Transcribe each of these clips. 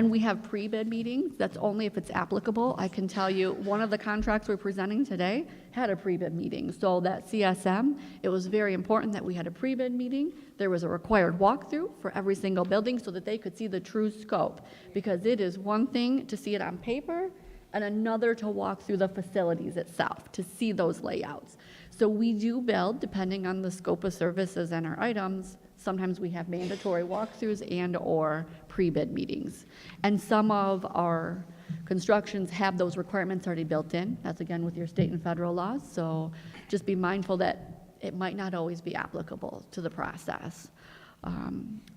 And we have pre-bid meetings. That's only if it's applicable. I can tell you one of the contracts we're presenting today had a pre-bid meeting. So that CSM, it was very important that we had a pre-bid meeting. There was a required walkthrough for every single building so that they could see the true scope. Because it is one thing to see it on paper and another to walk through the facilities itself, to see those layouts. So we do build, depending on the scope of services and our items. Sometimes we have mandatory walkthroughs and or pre-bid meetings. And some of our constructions have those requirements already built in. That's again with your state and federal laws. So just be mindful that it might not always be applicable to the process.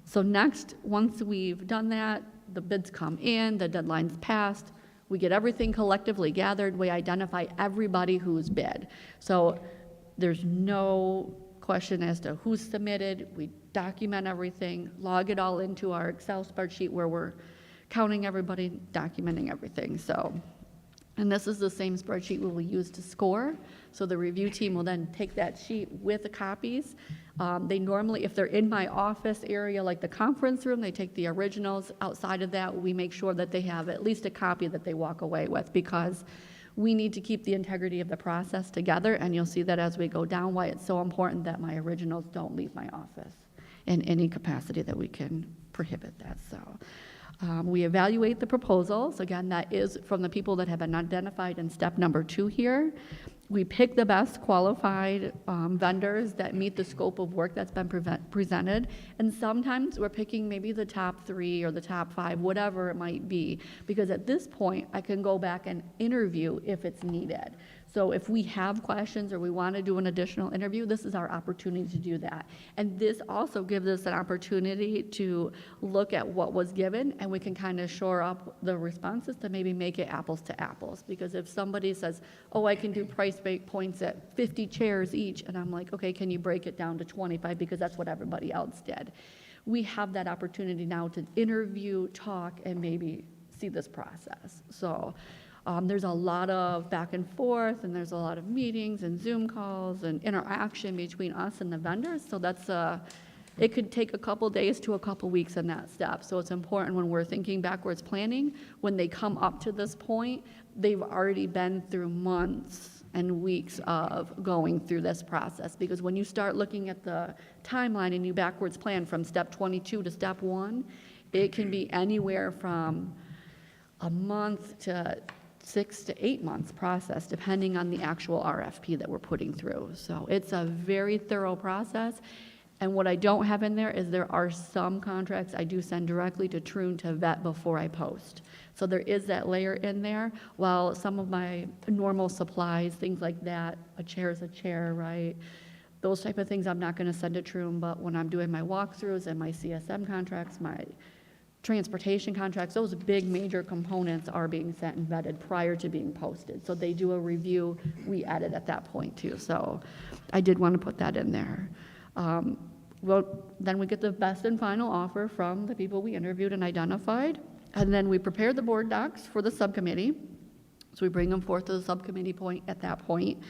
So next, once we've done that, the bids come in, the deadline's passed, we get everything collectively gathered, we identify everybody who's bid. So there's no question as to who's submitted. We document everything, log it all into our Excel spreadsheet where we're counting everybody, documenting everything. So, and this is the same spreadsheet we will use to score. So the review team will then take that sheet with the copies. They normally, if they're in my office area, like the conference room, they take the originals. Outside of that, we make sure that they have at least a copy that they walk away with, because we need to keep the integrity of the process together, and you'll see that as we go down why it's so important that my originals don't leave my office in any capacity that we can prohibit that. So we evaluate the proposals. Again, that is from the people that have been identified in step number 2 here. We pick the best qualified vendors that meet the scope of work that's been presented. And sometimes we're picking maybe the top 3 or the top 5, whatever it might be, because at this point I can go back and interview if it's needed. So if we have questions or we want to do an additional interview, this is our opportunity to do that. And this also gives us an opportunity to look at what was given, and we can kind of shore up the responses to maybe make it apples to apples. Because if somebody says, oh, I can do price break points at 50 chairs each, and I'm like, okay, can you break it down to 25 because that's what everybody else did? We have that opportunity now to interview, talk, and maybe see this process. So there's a lot of back and forth, and there's a lot of meetings and Zoom calls and interaction between us and the vendors. So that's it could take a couple days to a couple weeks in that step. So it's important when we're thinking backwards planning, when they come up to this point, they've already been through months and weeks of going through this process. Because when you start looking at the timeline and you backwards plan from step 22 to step 1, it can be anywhere from a month to 6 to 8 months process, depending on the actual RFP that we're putting through. So it's a very thorough process. And what I don't have in there is there are some contracts I do send directly to Troon to vet before I post. So there is that layer in there, while some of my normal supplies, things like that, a chair is a chair, right? Those type of things I'm not going to send to Troon, but when I'm doing my walkthroughs and my CSM contracts, my transportation contracts, those big major components are being sent and vetted prior to being posted. So they do a review, we edit at that point too. So I did want to put that in there. Well, then we get the best and final offer from the people we interviewed and identified. And then we prepare the board docs for the subcommittee. So we bring them forth to the subcommittee point at that point.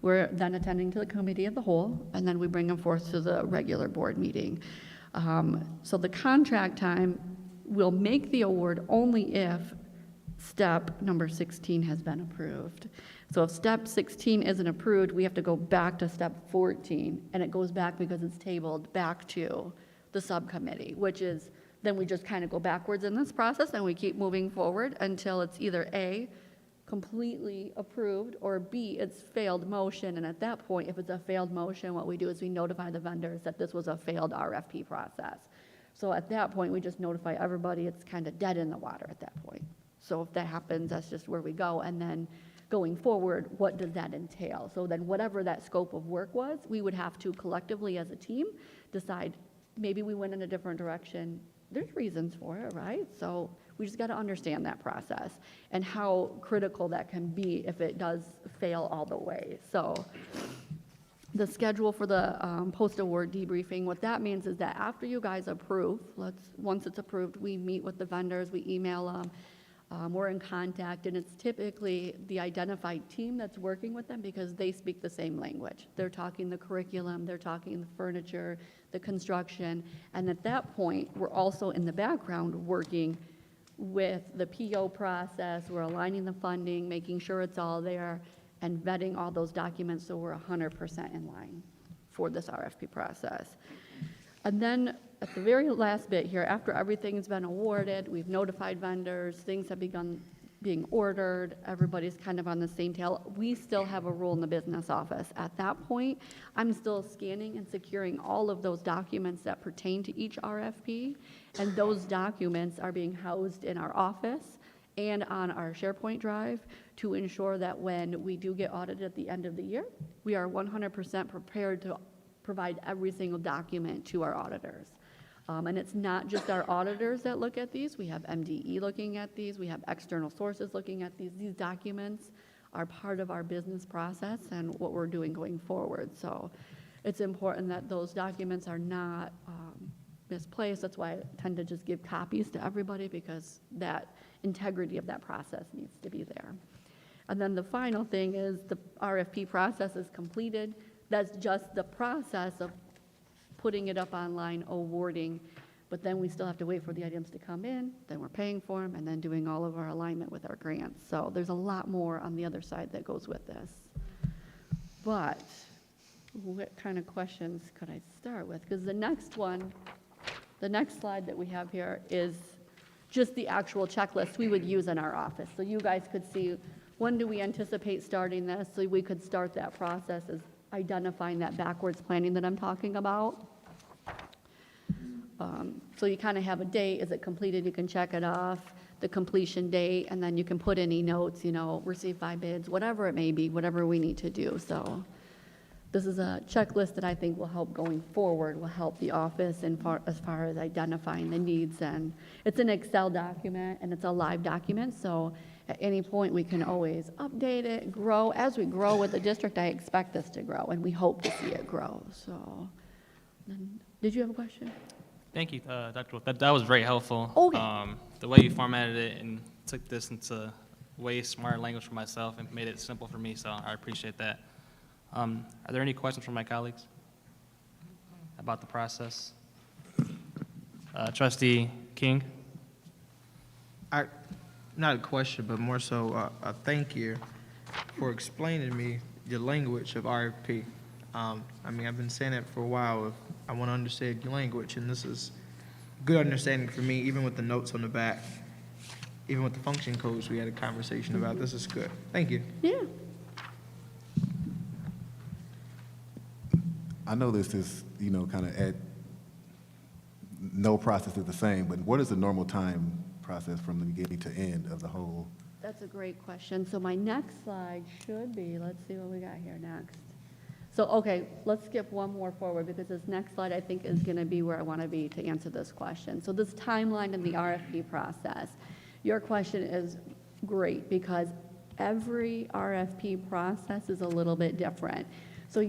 We're then attending to the committee of the whole, and then we bring them forth to the regular board meeting. So the contract time will make the award only if step number 16 has been approved. So if step 16 isn't approved, we have to go back to step 14, and it goes back because it's tabled back to the subcommittee, which is, then we just kind of go backwards in this process and we keep moving forward until it's either A, completely approved, or B, it's failed motion. And at that point, if it's a failed motion, what we do is we notify the vendors that this was a failed RFP process. So at that point, we just notify everybody. It's kind of dead in the water at that point. So if that happens, that's just where we go. And then going forward, what does that entail? So then whatever that scope of work was, we would have to collectively as a team decide, maybe we went in a different direction. There's reasons for it, right? So we just got to understand that process and how critical that can be if it does fail all the way. So the schedule for the post-award debriefing, what that means is that after you guys approve, once it's approved, we meet with the vendors, we email them, we're in contact, and it's typically the identified team that's working with them because they speak the same language. They're talking the curriculum, they're talking the furniture, the construction, and at that point, we're also in the background working with the PO process, we're aligning the funding, making sure it's all there, and vetting all those documents so we're 100% in line for this RFP process. And then at the very last bit here, after everything's been awarded, we've notified vendors, things have begun being ordered, everybody's kind of on the same tail, we still have a role in the business office. At that point, I'm still scanning and securing all of those documents that pertain to each RFP, and those documents are being housed in our office and on our SharePoint drive to ensure that when we do get audited at the end of the year, we are 100% prepared to provide every single document to our auditors. And it's not just our auditors that look at these. We have MDE looking at these. We have external sources looking at these. These documents are part of our business process and what we're doing going forward. So it's important that those documents are not misplaced. That's why I tend to just give copies to everybody, because that integrity of that process needs to be there. And then the final thing is the RFP process is completed. That's just the process of putting it up online, awarding, but then we still have to wait for the items to come in, then we're paying for them, and then doing all of our alignment with our grants. So there's a lot more on the other side that goes with this. But what kind of questions could I start with? Because the next slide that we have here is just the actual checklist we would use in our office. So you guys could see, when do we anticipate starting this? So we could start that process as identifying that backwards planning that I'm talking about. So you kind of have a date. Is it completed? You can check it off, the completion date, and then you can put any notes, receive 5 bids, whatever it may be, whatever we need to do. So this is a checklist that I think will help going forward, will help the office as far as identifying the needs. And it's an Excel document, and it's a live document, so at any point, we can always update it, grow. As we grow with the district, I expect this to grow, and we hope to see it grow. So, did you have a question? Thank you, Dr. Wolf. That was very helpful. Okay. The way you formatted it and took this into way smarter language for myself and made it simple for me, so I appreciate that. Are there any questions from my colleagues about the process? Trustee King? Not a question, but more so a thank you for explaining to me the language of RFP. I've been saying it for a while. I want to understand your language, and this is good understanding for me, even with the notes on the back, even with the function codes we had a conversation about. This is good. Thank you. Yeah. I know this is, kind of no process is the same, but what is the normal time process from the beginning to end of the whole? That's a great question. So my next slide should be, let's see what we got here next. So, okay, let's skip one more forward, because this next slide I think is going to be where I want to be to answer this question. So this timeline in the RFP process, your question is great, because every RFP process is a little bit different. So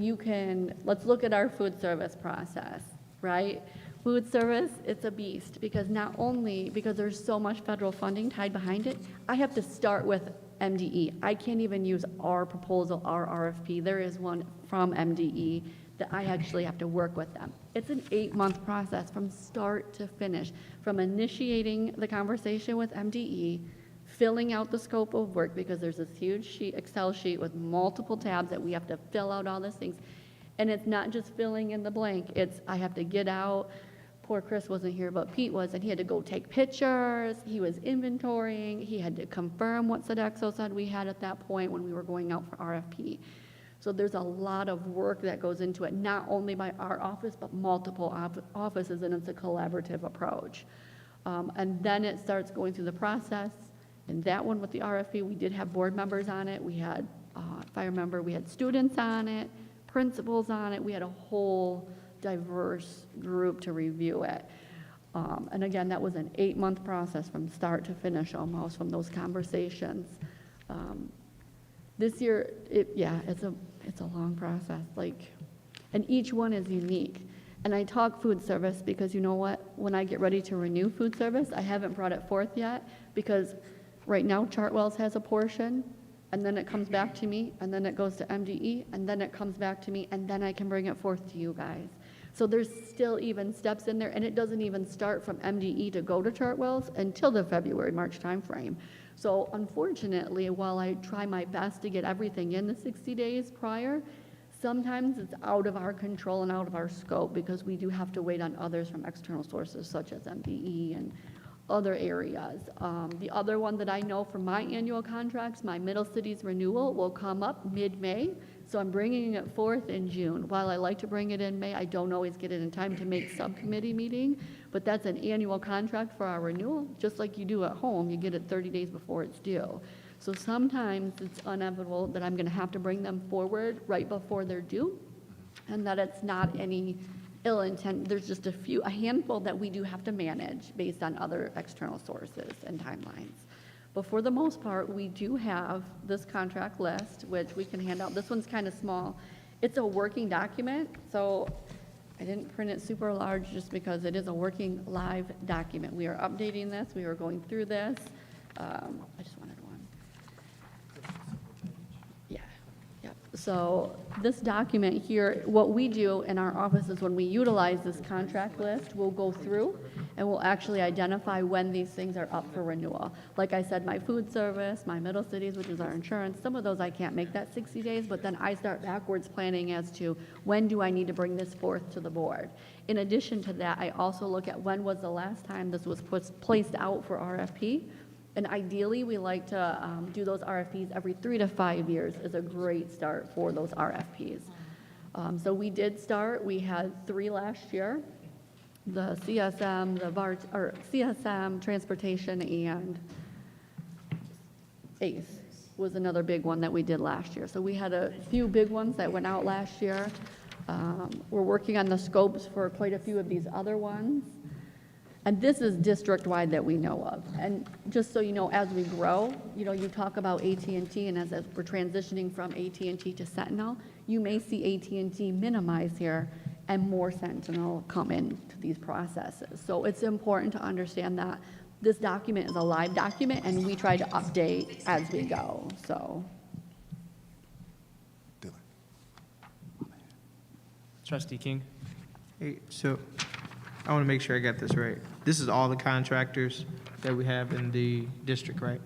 let's look at our food service process, right? Food service, it's a beast, because not only because there's so much federal funding tied behind it, I have to start with MDE. I can't even use our proposal, our RFP. There is one from MDE that I actually have to work with them. It's an 8-month process from start to finish, from initiating the conversation with MDE, filling out the scope of work, because there's this huge Excel sheet with multiple tabs that we have to fill out all these things. And it's not just filling in the blank. I have to get out. Poor Chris wasn't here, but Pete was, and he had to go take pictures. He was inventorying. He had to confirm what Sodexo said we had at that point when we were going out for RFP. So there's a lot of work that goes into it, not only by our office, but multiple offices, and it's a collaborative approach. And then it starts going through the process. And that one with the RFP, we did have board members on it. We had, if I remember, we had students on it, principals on it. We had a whole diverse group to review it. And again, that was an 8-month process from start to finish, almost, from those conversations. This year, it's a long process, and each one is unique. And I talk food service because, you know what, when I get ready to renew food service, I haven't brought it forth yet, because right now Chartwell's has a portion, and then it comes back to me, and then it goes to MDE, and then it comes back to me, and then I can bring it forth to you guys. So there's still even steps in there, and it doesn't even start from MDE to go to Chartwell's until the February, March timeframe. So unfortunately, while I try my best to get everything in the 60 days prior, sometimes it's out of our control and out of our scope because we do have to wait on others from external sources such as MDE and other areas. The other one that I know from my annual contracts, my Middle Cities renewal will come up mid-May, so I'm bringing it forth in June. While I like to bring it in May, I don't always get it in time to make subcommittee meeting, but that's an annual contract for our renewal, just like you do at home, you get it 30 days before it's due. So sometimes it's inevitable that I'm gonna have to bring them forward right before they're due, and that it's not any ill intent, there's just a handful that we do have to manage based on other external sources and timelines. But for the most part, we do have this contract list, which we can hand out. This one's kind of small. It's a working document, so I didn't print it super large just because it is a working live document. We are updating this, we are going through this. I just wanted one. Yeah, yep. So this document here, what we do in our office is when we utilize this contract list, we'll go through and we'll actually identify when these things are up for renewal. Like I said, my food service, my Middle Cities, which is our insurance, some of those I can't make that 60 days, but then I start backwards planning as to when do I need to bring this forth to the board. In addition to that, I also look at when was the last time this was placed out for RFP. And ideally, we like to do those RFPs every 3 to 5 years is a great start for those RFPs. So we did start, we had 3 last year. The CSM, CSM, transportation, and ACE was another big one that we did last year. So we had a few big ones that went out last year. We're working on the scopes for quite a few of these other ones. And this is district-wide that we know of. And just so you know, as we grow, you talk about AT&T, and as we're transitioning from AT&T to Sentinel, you may see AT&T minimize here and more Sentinel come into these processes. So it's important to understand that this document is a live document, and we try to update as we go, so. Dylan. Trustee King? Hey, so I want to make sure I got this right. This is all the contractors that we have in the district, right?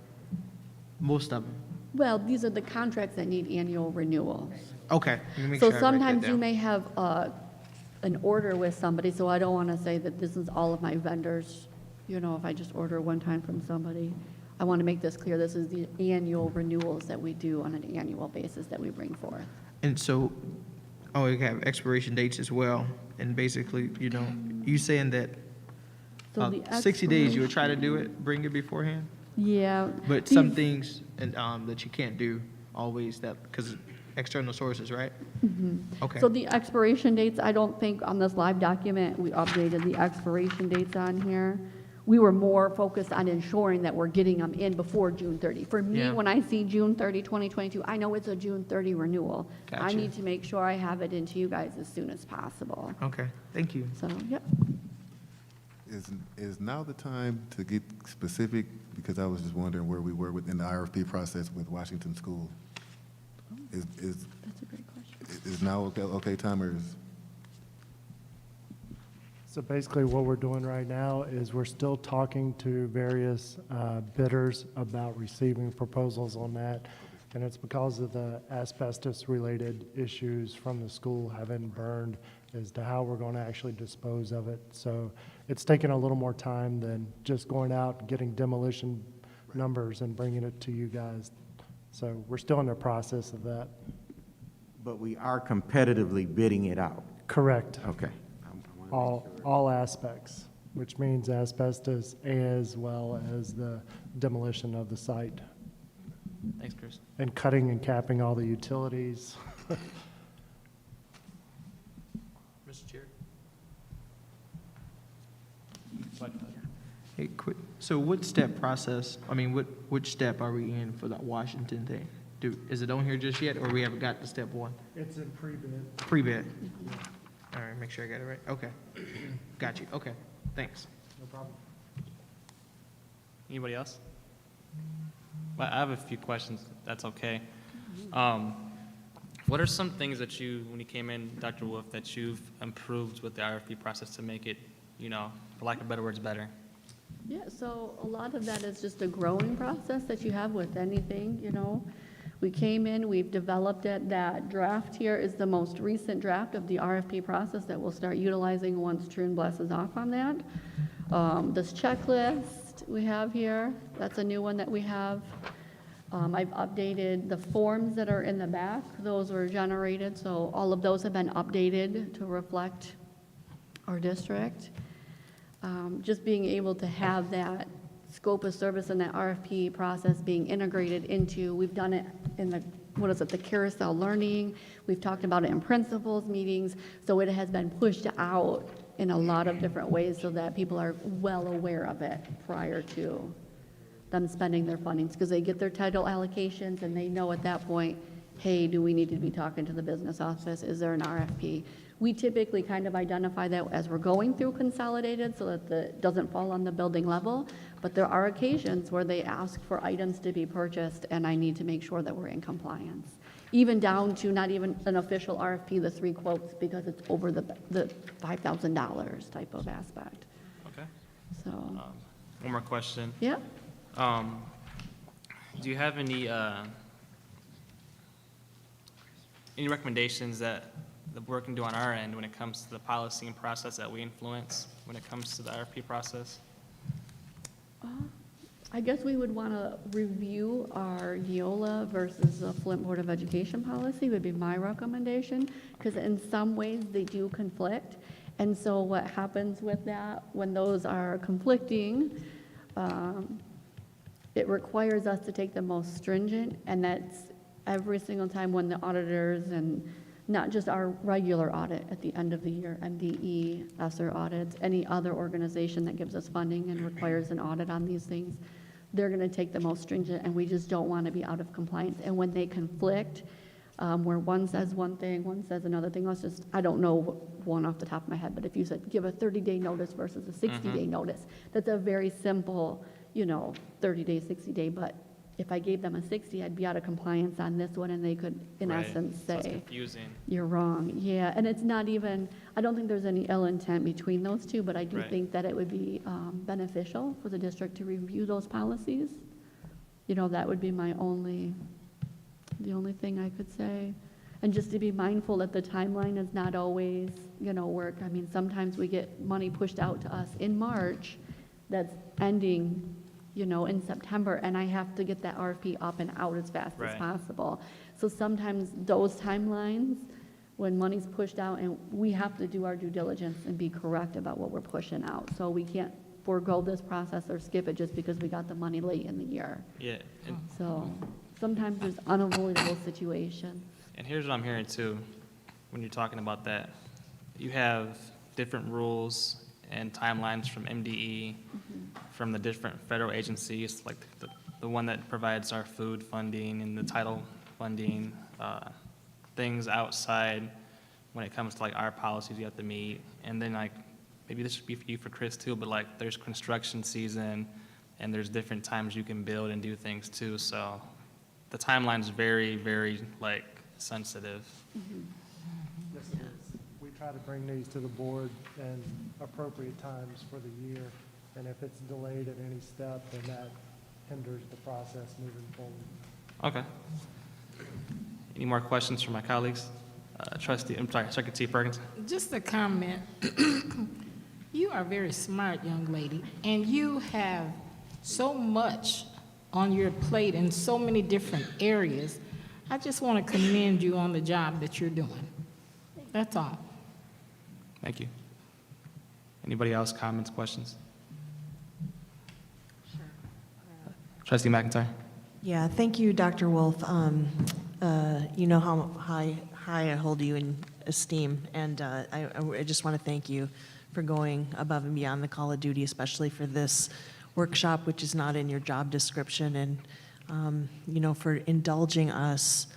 Most of them. Well, these are the contracts that need annual renewals. Okay. Let me make So sure I write that sometimes you down. may have an order with somebody, so I don't want to say that this is all of my vendors. If I just order one time from somebody, I want to make this clear. This is the annual renewals that we do on an annual basis that we bring forth. And so, we have expiration dates as well. And basically, you saying that So the 60 days you would expiration- try to do it, bring it beforehand? Yeah. But these- some things that you can't do always because external sources, right? Okay. So the expiration dates, I don't think on this live document, we updated the expiration dates on here. We were more focused on ensuring that we're getting them in before June 30. For me, Yeah. when I see June 30, 2022, I know it's a June 30 renewal. I Gotcha. need to make sure I have it into you guys as soon as possible. Okay, thank you. So, yep. Is now the time to get specific? Because I was just wondering where we were within the RFP process with Washington School. Is That's a great question. is now okay time, or is? So basically, what we're doing right now is we're still talking to various bidders about receiving proposals on that. And it's because of the asbestos-related issues from the school having burned as to how we're going to actually dispose of it. So it's taken a little more time than just going out and getting demolition numbers and bringing it to you guys. So we're still in the process of that. But we are competitively bidding it out. Correct. Okay. All aspects, which means asbestos as well as the demolition of the site Thanks, Chris. and cutting and capping all the utilities. Mr. Chair? Hey, quick, so which step are we in for that Washington thing? Is it on here just yet, or we haven't got to step 1? It's in pre-bid. Pre-bid? All right, make sure I got it right. Okay. Got you. Okay, thanks. No problem. Anybody else? Well, I have a few questions, if that's okay. What are some things that you, when you came in, Dr. Wolf, that you've improved with the RFP process to make it, for lack of better words, better? Yeah, so a lot of that is just a growing process that you have with anything. We came in, we've developed it. That draft here is the most recent draft of the RFP process that we'll start utilizing once Trune blesses off on that. This checklist we have here, that's a new one that we have. I've updated the forms that are in the back. Those were generated, so all of those have been updated to reflect our district. Just being able to have that scope of service and that RFP process being integrated into, we've done it in the carousel learning. We've talked about it in principals meetings, so it has been pushed out in a lot of different ways so that people are well aware of it prior to them spending their fundings, because they get their title allocations and they know at that point, hey, do we need to be talking to the business office? Is there an RFP? We typically kind of identify that as we're going through consolidated so that it doesn't fall on the building level, but there are occasions where they ask for items to be purchased and I need to make sure that we're in compliance. Even down to not even an official RFP, the 3 quotes, because it's over the $5,000 type of aspect. Okay. So, One more question. yeah. Do you have any recommendations that the board can do on our end when it comes to the policy and process that we influence when it comes to the RFP process? I guess we would want to review our Neola versus the Flint Board of Education policy would be my recommendation, because in some ways they do conflict. And so what happens with that, when those are conflicting, it requires us to take the most stringent, and that's every single time when the auditors, and not just our regular audit at the end of the year, MDE, ESSER audits, any other organization that gives us funding and requires an audit on these things, they're going to take the most stringent, and we just don't want to be out of compliance. And when they conflict, where one says one thing, one says another thing, I don't know one off the top of my head, but if you said give a 30-day notice versus a 60-day notice, that's a very simple, 30-day, 60-day, but if I gave them a 60, I'd be out of compliance on this one, and they could, in Right. essence, So it's say, confusing. you're wrong. Yeah, and it's not even, I don't think there's any ill intent between those two, but I do Right. think that it would be beneficial for the district to review those policies. That would be the only thing I could say. And just to be mindful that the timeline is not always, work. I mean, sometimes we get money pushed out to us in March that's ending, in September, and I have to get that RFP up and out as fast as Right. possible. So sometimes those timelines, when money's pushed out, and we have to do our due diligence and be correct about what we're pushing out. So we can't forego this process or skip it just because we got the money late in the year. Yeah, So sometimes there's unavoidable situations. and here's what I'm hearing too, when you're talking about that. You have different rules and timelines from MDE, from the different federal agencies, like the one that provides our food funding and the title funding, things outside when it comes to like our policies you have to meet. And then maybe this should be for you, for Chris too, but there's construction season and there's different times you can build and do things too. So the timeline's very, very sensitive. We try to bring these to the board in appropriate times for the year, and if it's delayed at any step, then that hinders the process moving forward. Okay. Any more questions from my colleagues? Secretary Perkins. Just a comment. You are a very smart young lady, and you have so much on your plate in so many different areas. I just want to commend you on the job that you're doing. That's all. Thank you. Anybody else, comments, questions? Trustee McIntyre. Yeah, thank you, Dr. Wolf. You know how high I hold you in esteem, and I just want to thank you for going above and beyond the call of duty, especially for this workshop, which is not in your job description, and for indulging us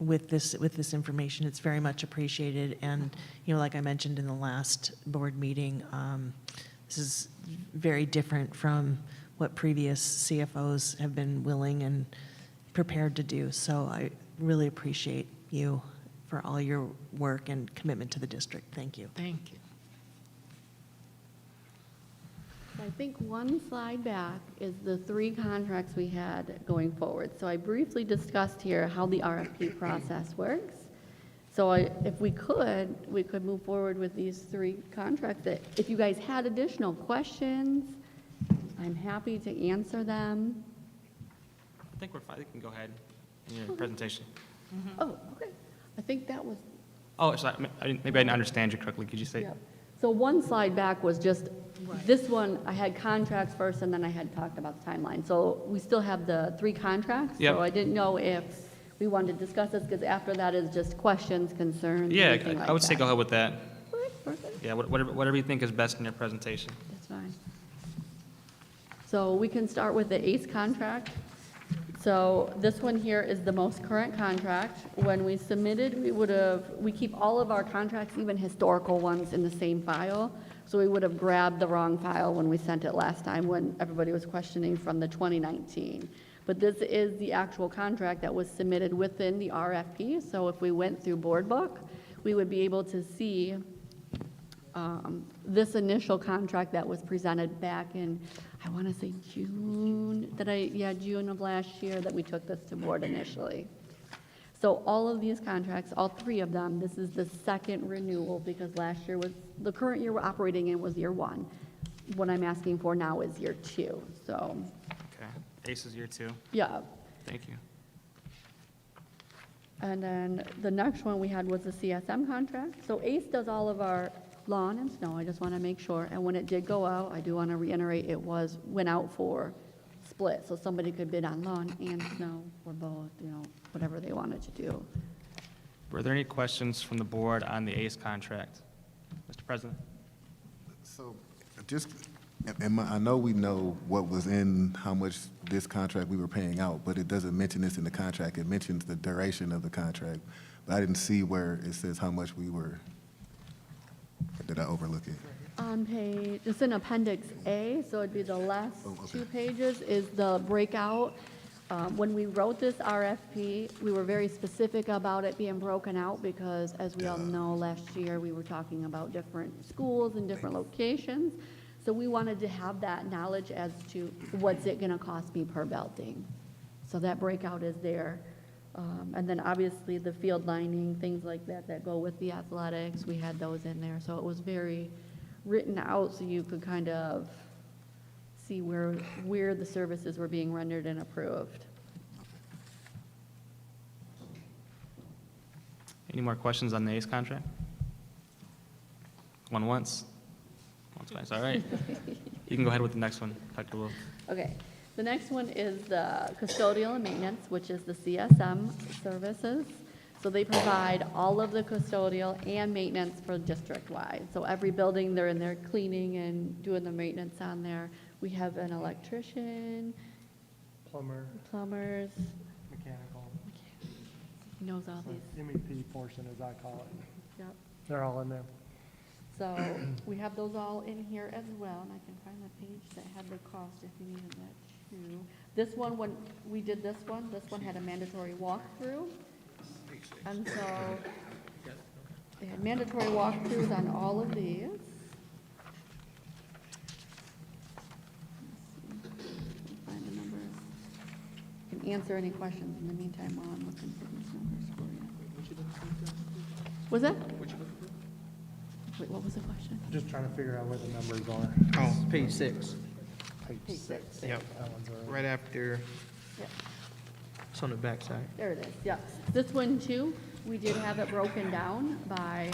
with this information. It's very much appreciated, and like I mentioned in the last board meeting, this is very different from what previous CFOs have been willing and prepared to do. So I really appreciate you for all your work and commitment to the district. Thank you. Thank you. I think one slide back is the 3 contracts we had going forward. So I briefly discussed here how the RFP process works. So if we could move forward with these 3 contracts. That if you guys had additional questions, I'm happy to answer them. I think we're fine. You can go ahead in your presentation. Oh, okay. I think that was, Oh, sorry, maybe I didn't understand you correctly. Could you say? yep. So one slide back was just, this one, I had contracts first, and then I had talked about the timeline. So we still have the 3 contracts. Yep. So I didn't know if we wanted to discuss this, because after that is just questions, concerns, Yeah, anything like I would say that. go ahead with that. Okay, perfect. Yeah, whatever you think is best in your presentation. That's fine. So we can start with the ACE contract. So this one here is the most current contract. When we submitted, we keep all of our contracts, even historical ones, in the same file. So we would have grabbed the wrong file when we sent it last time, when everybody was questioning from the 2019. But this is the actual contract that was submitted within the RFP. So if we went through Board Book, we would be able to see this initial contract that was presented back in, I want to say June, June of last year that we took this to board initially. So all of these contracts, all 3 of them, this is the second renewal, because last year was, the current year we're operating in was year 1. What I'm asking for now is year 2, so, Okay. ACE is year 2. yeah. Thank you. And then the next one we had was the CSM contract. So ACE does all of our lawn and snow, I just want to make sure. And when it did go out, I do want to reiterate, went out for split. So somebody could bid on lawn and snow, or both, whatever they wanted to do. Were there any questions from the board on the ACE contract? Mr. President? So I know we know what was in how much this contract we were paying out, but it doesn't mention this in the contract. It mentions the duration of the contract. But I didn't see where it says how much we were. Did I overlook it? On page, it's in Appendix A, so it'd be the last Oh, okay. 2 pages is the breakout. When we wrote this RFP, we were very specific about it being broken out, because as we all know, last year we were talking about different schools and different locations. So we wanted to have that knowledge as to what's it gonna cost me per building. So that breakout is there. And then obviously the field lining, things like that that go with the athletics, we had those in there. So it was very written out so you could kind of see where the services were being rendered and approved. Any more questions on the ACE contract? One once? Once twice, all right. You can go ahead with the next one, Dr. Wolf. Okay, the next one is the custodial and maintenance, which is the CSM services. So they provide all of the custodial and maintenance for district-wide. So every building, they're in there cleaning and doing the maintenance on there. We have an electrician, plumbers, Mechanical, he knows all these. MEP portion, as I call it. Yep. They're all in there. So we have those all in here as well, and I can find the page that had the cost if you needed that too. This one, when we did this one had a mandatory walkthrough. And so they had mandatory walkthroughs on all of these. Let's see, find the numbers. Can answer any questions in the meantime while I'm looking for these numbers for you. Was that? Wait, what was the question? Just trying to figure out where the numbers are. Oh, page 6. Page 6. Yep. That one's all right. Right after, Yeah. it's on the backside. There it is, yeah. This one too, we did have it broken down by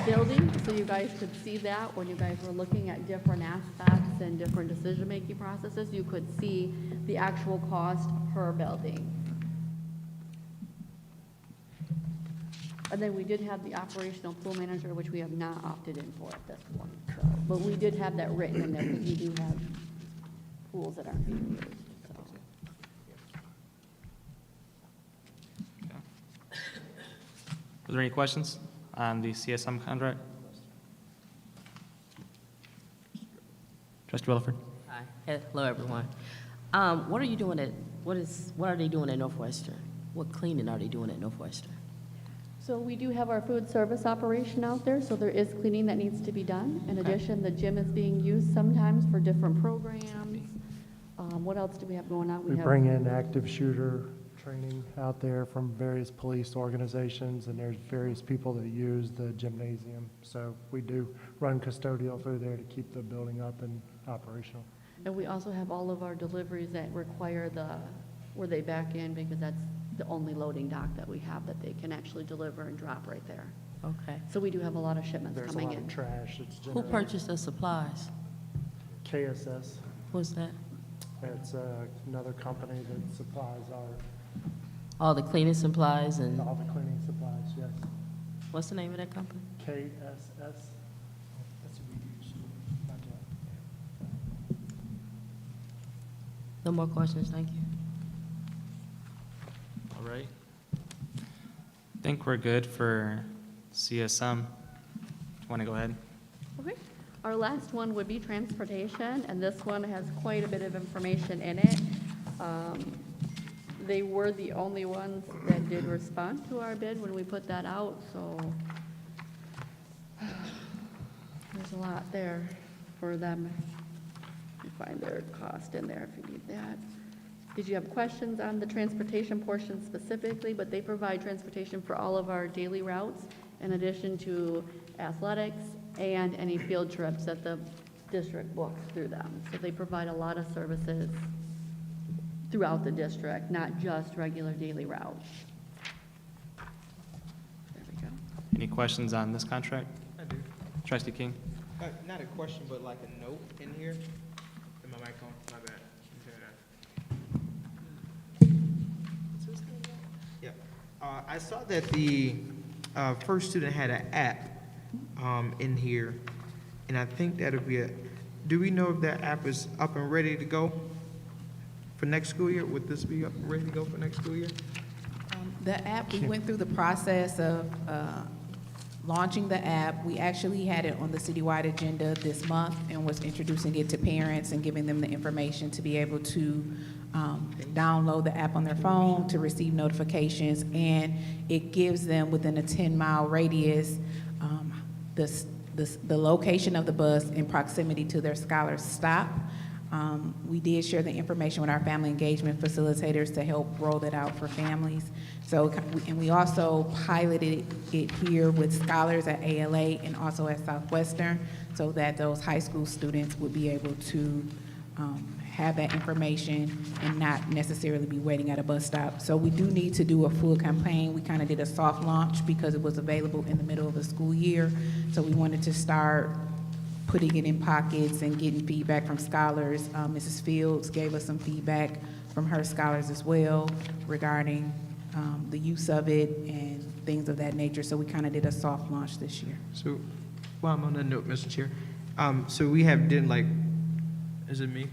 building, so you guys could see that when you guys were looking at different aspects and different decision-making processes, you could see the actual cost per building. And then we did have the operational pool manager, which we have not opted in for at this point, so. But we did have that written in there, because we do have pools that aren't being used, so. Are there any questions on the CSM contract? Trustee Rutherford? Hi, hello, everyone. What are you doing what are they doing at Northwestern? What cleaning are they doing at Northwestern? So we do have our food service operation out there, so there is cleaning that needs to be done. In addition, the gym is being used sometimes for different programs. What else do we have going on? We bring in active shooter training out there from various police organizations, and there's various people that use the gymnasium. So we do run custodial through there to keep the building up and operational. And we also have all of our deliveries that require where they back in, because that's the only loading dock that we have that they can actually deliver and drop right there. Okay. So we do have a lot of shipments There's a coming lot in. of trash that's Who generated. purchased the supplies? KSS, What's that? it's another company that supplies All the cleaning supplies and, all the cleaning supplies, yes. what's the name of that company? KSS. That's a huge, not that. No more questions, thank you. All right. I think we're good for CSM. Want to go ahead? Okay. Our last one would be transportation, and this one has quite a bit of information in it. They were the only ones that did respond to our bid when we put that out, so there's a lot there for them. You find their cost in there if you need that. Did you have questions on the transportation portion specifically? But they provide transportation for all of our daily routes, in addition to athletics and any field trips that the district books through them. So they provide a lot of services throughout the district, not just regular daily routes. There we go. Any questions on this contract? I do. Trustee King? Not a question, but like a note in here. Am my mic on? My bad. Yeah. I saw that the first student had an app in here, and I think that'll be do we know if that app is up and ready to go for next school year? Would this be up and ready to go for next school year? The app, we went through the process of launching the app. We actually had it on the citywide agenda this month and was introducing it to parents and giving them the information to be able to download the app on their phone to receive notifications, and it gives them within a 10-mile radius the location of the bus in proximity to their scholar's stop. We did share the information with our family engagement facilitators to help roll that out for families. So, and we also piloted it here with scholars at ALA and also at Southwestern, so that those high school students would be able to have that information and not necessarily be waiting at a bus stop. So we do need to do a full campaign. We kind of did a soft launch because it was available in the middle of the school year. So we wanted to start putting it in pockets and getting feedback from scholars. Mrs. Fields gave us some feedback from her scholars as well regarding the use of it and things of that nature. So we kind of did a soft launch this year. So, while I'm on that note, Mr. Chair, so we did like, is it me?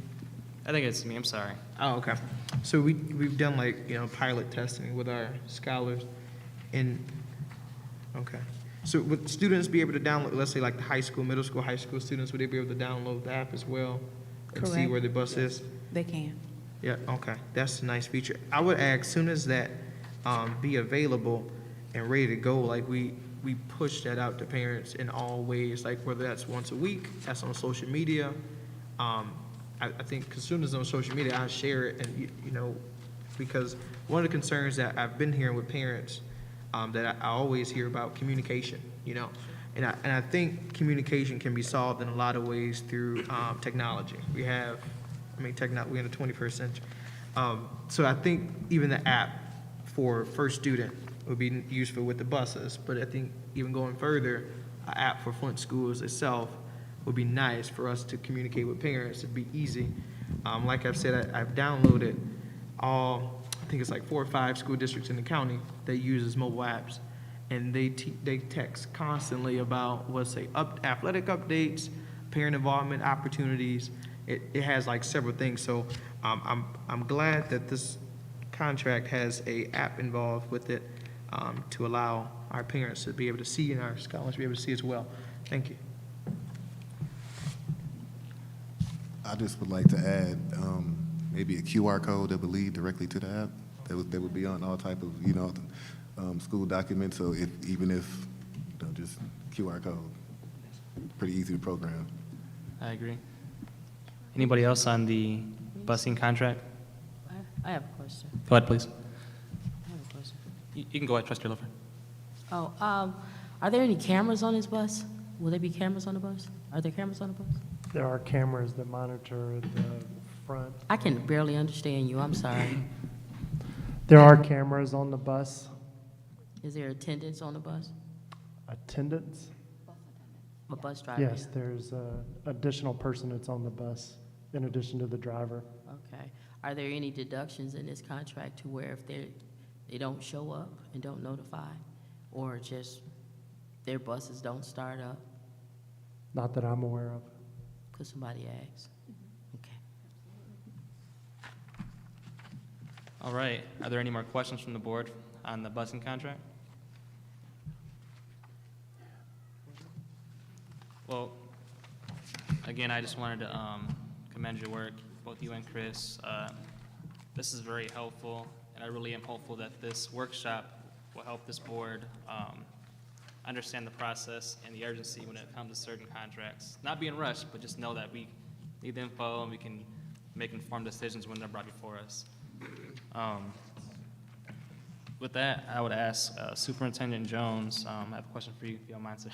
I think it's me, I'm sorry. Oh, okay. So we've done like, pilot testing with our scholars and, okay. So would students be able to download, let's say like the high school, middle school, high school students, would they be able to download the app as well? And see Correct. where the bus is? They can. Yeah, okay. That's a nice feature. I would ask, soon as that be available and ready to go, like we push that out to parents in all ways, like whether that's once a week, that's on social media. I think as soon as on social media, I share it, and because one of the concerns that I've been hearing with parents that I always hear about communication, and I think communication can be solved in a lot of ways through technology. We're in the 21st century. So I think even the app for first student would be useful with the buses, but I think even going further, an app for Flint schools itself would be nice for us to communicate with parents. It'd be easy. Like I've said, I've downloaded I think it's like 4 or 5 school districts in the county that uses mobile apps, and they text constantly about athletic updates, parent involvement opportunities. It has like several things. So I'm glad that this contract has a app involved with it to allow our parents to be able to see and our scholars to be able to see as well. Thank you. I just would like to add maybe a QR code that would lead directly to the app. They would be on all type of, school documents, so even if, just QR code, pretty easy to program. I agree. Anybody else on the busing contract? I have a question. Go ahead, please. I have a question. You can go ahead, Trustee Lover. Oh, are there any cameras on this bus? Will there be cameras on the bus? Are there cameras on the bus? There are cameras that monitor the front. I can barely understand you, I'm sorry. There are cameras on the bus. Is there attendants on the bus? Attendants? A bus driver? Yes, there's an additional person that's on the bus in addition to the driver. Okay. Are there any deductions in this contract to where if they don't show up and don't notify, or just their buses don't start up Not that I'm aware of. because somebody asked? Okay. All right. Are there any more questions from the board on the busing contract? Well, again, I just wanted to commend your work, both you and Chris. This is very helpful, and I really am hopeful that this workshop will help this board understand the process and the urgency when it comes to certain contracts. Not being rushed, but just know that we need the info and we can make informed decisions when they're brought before us. With that, I would ask Superintendent Jones, I have a question for you, if you don't mind, sir.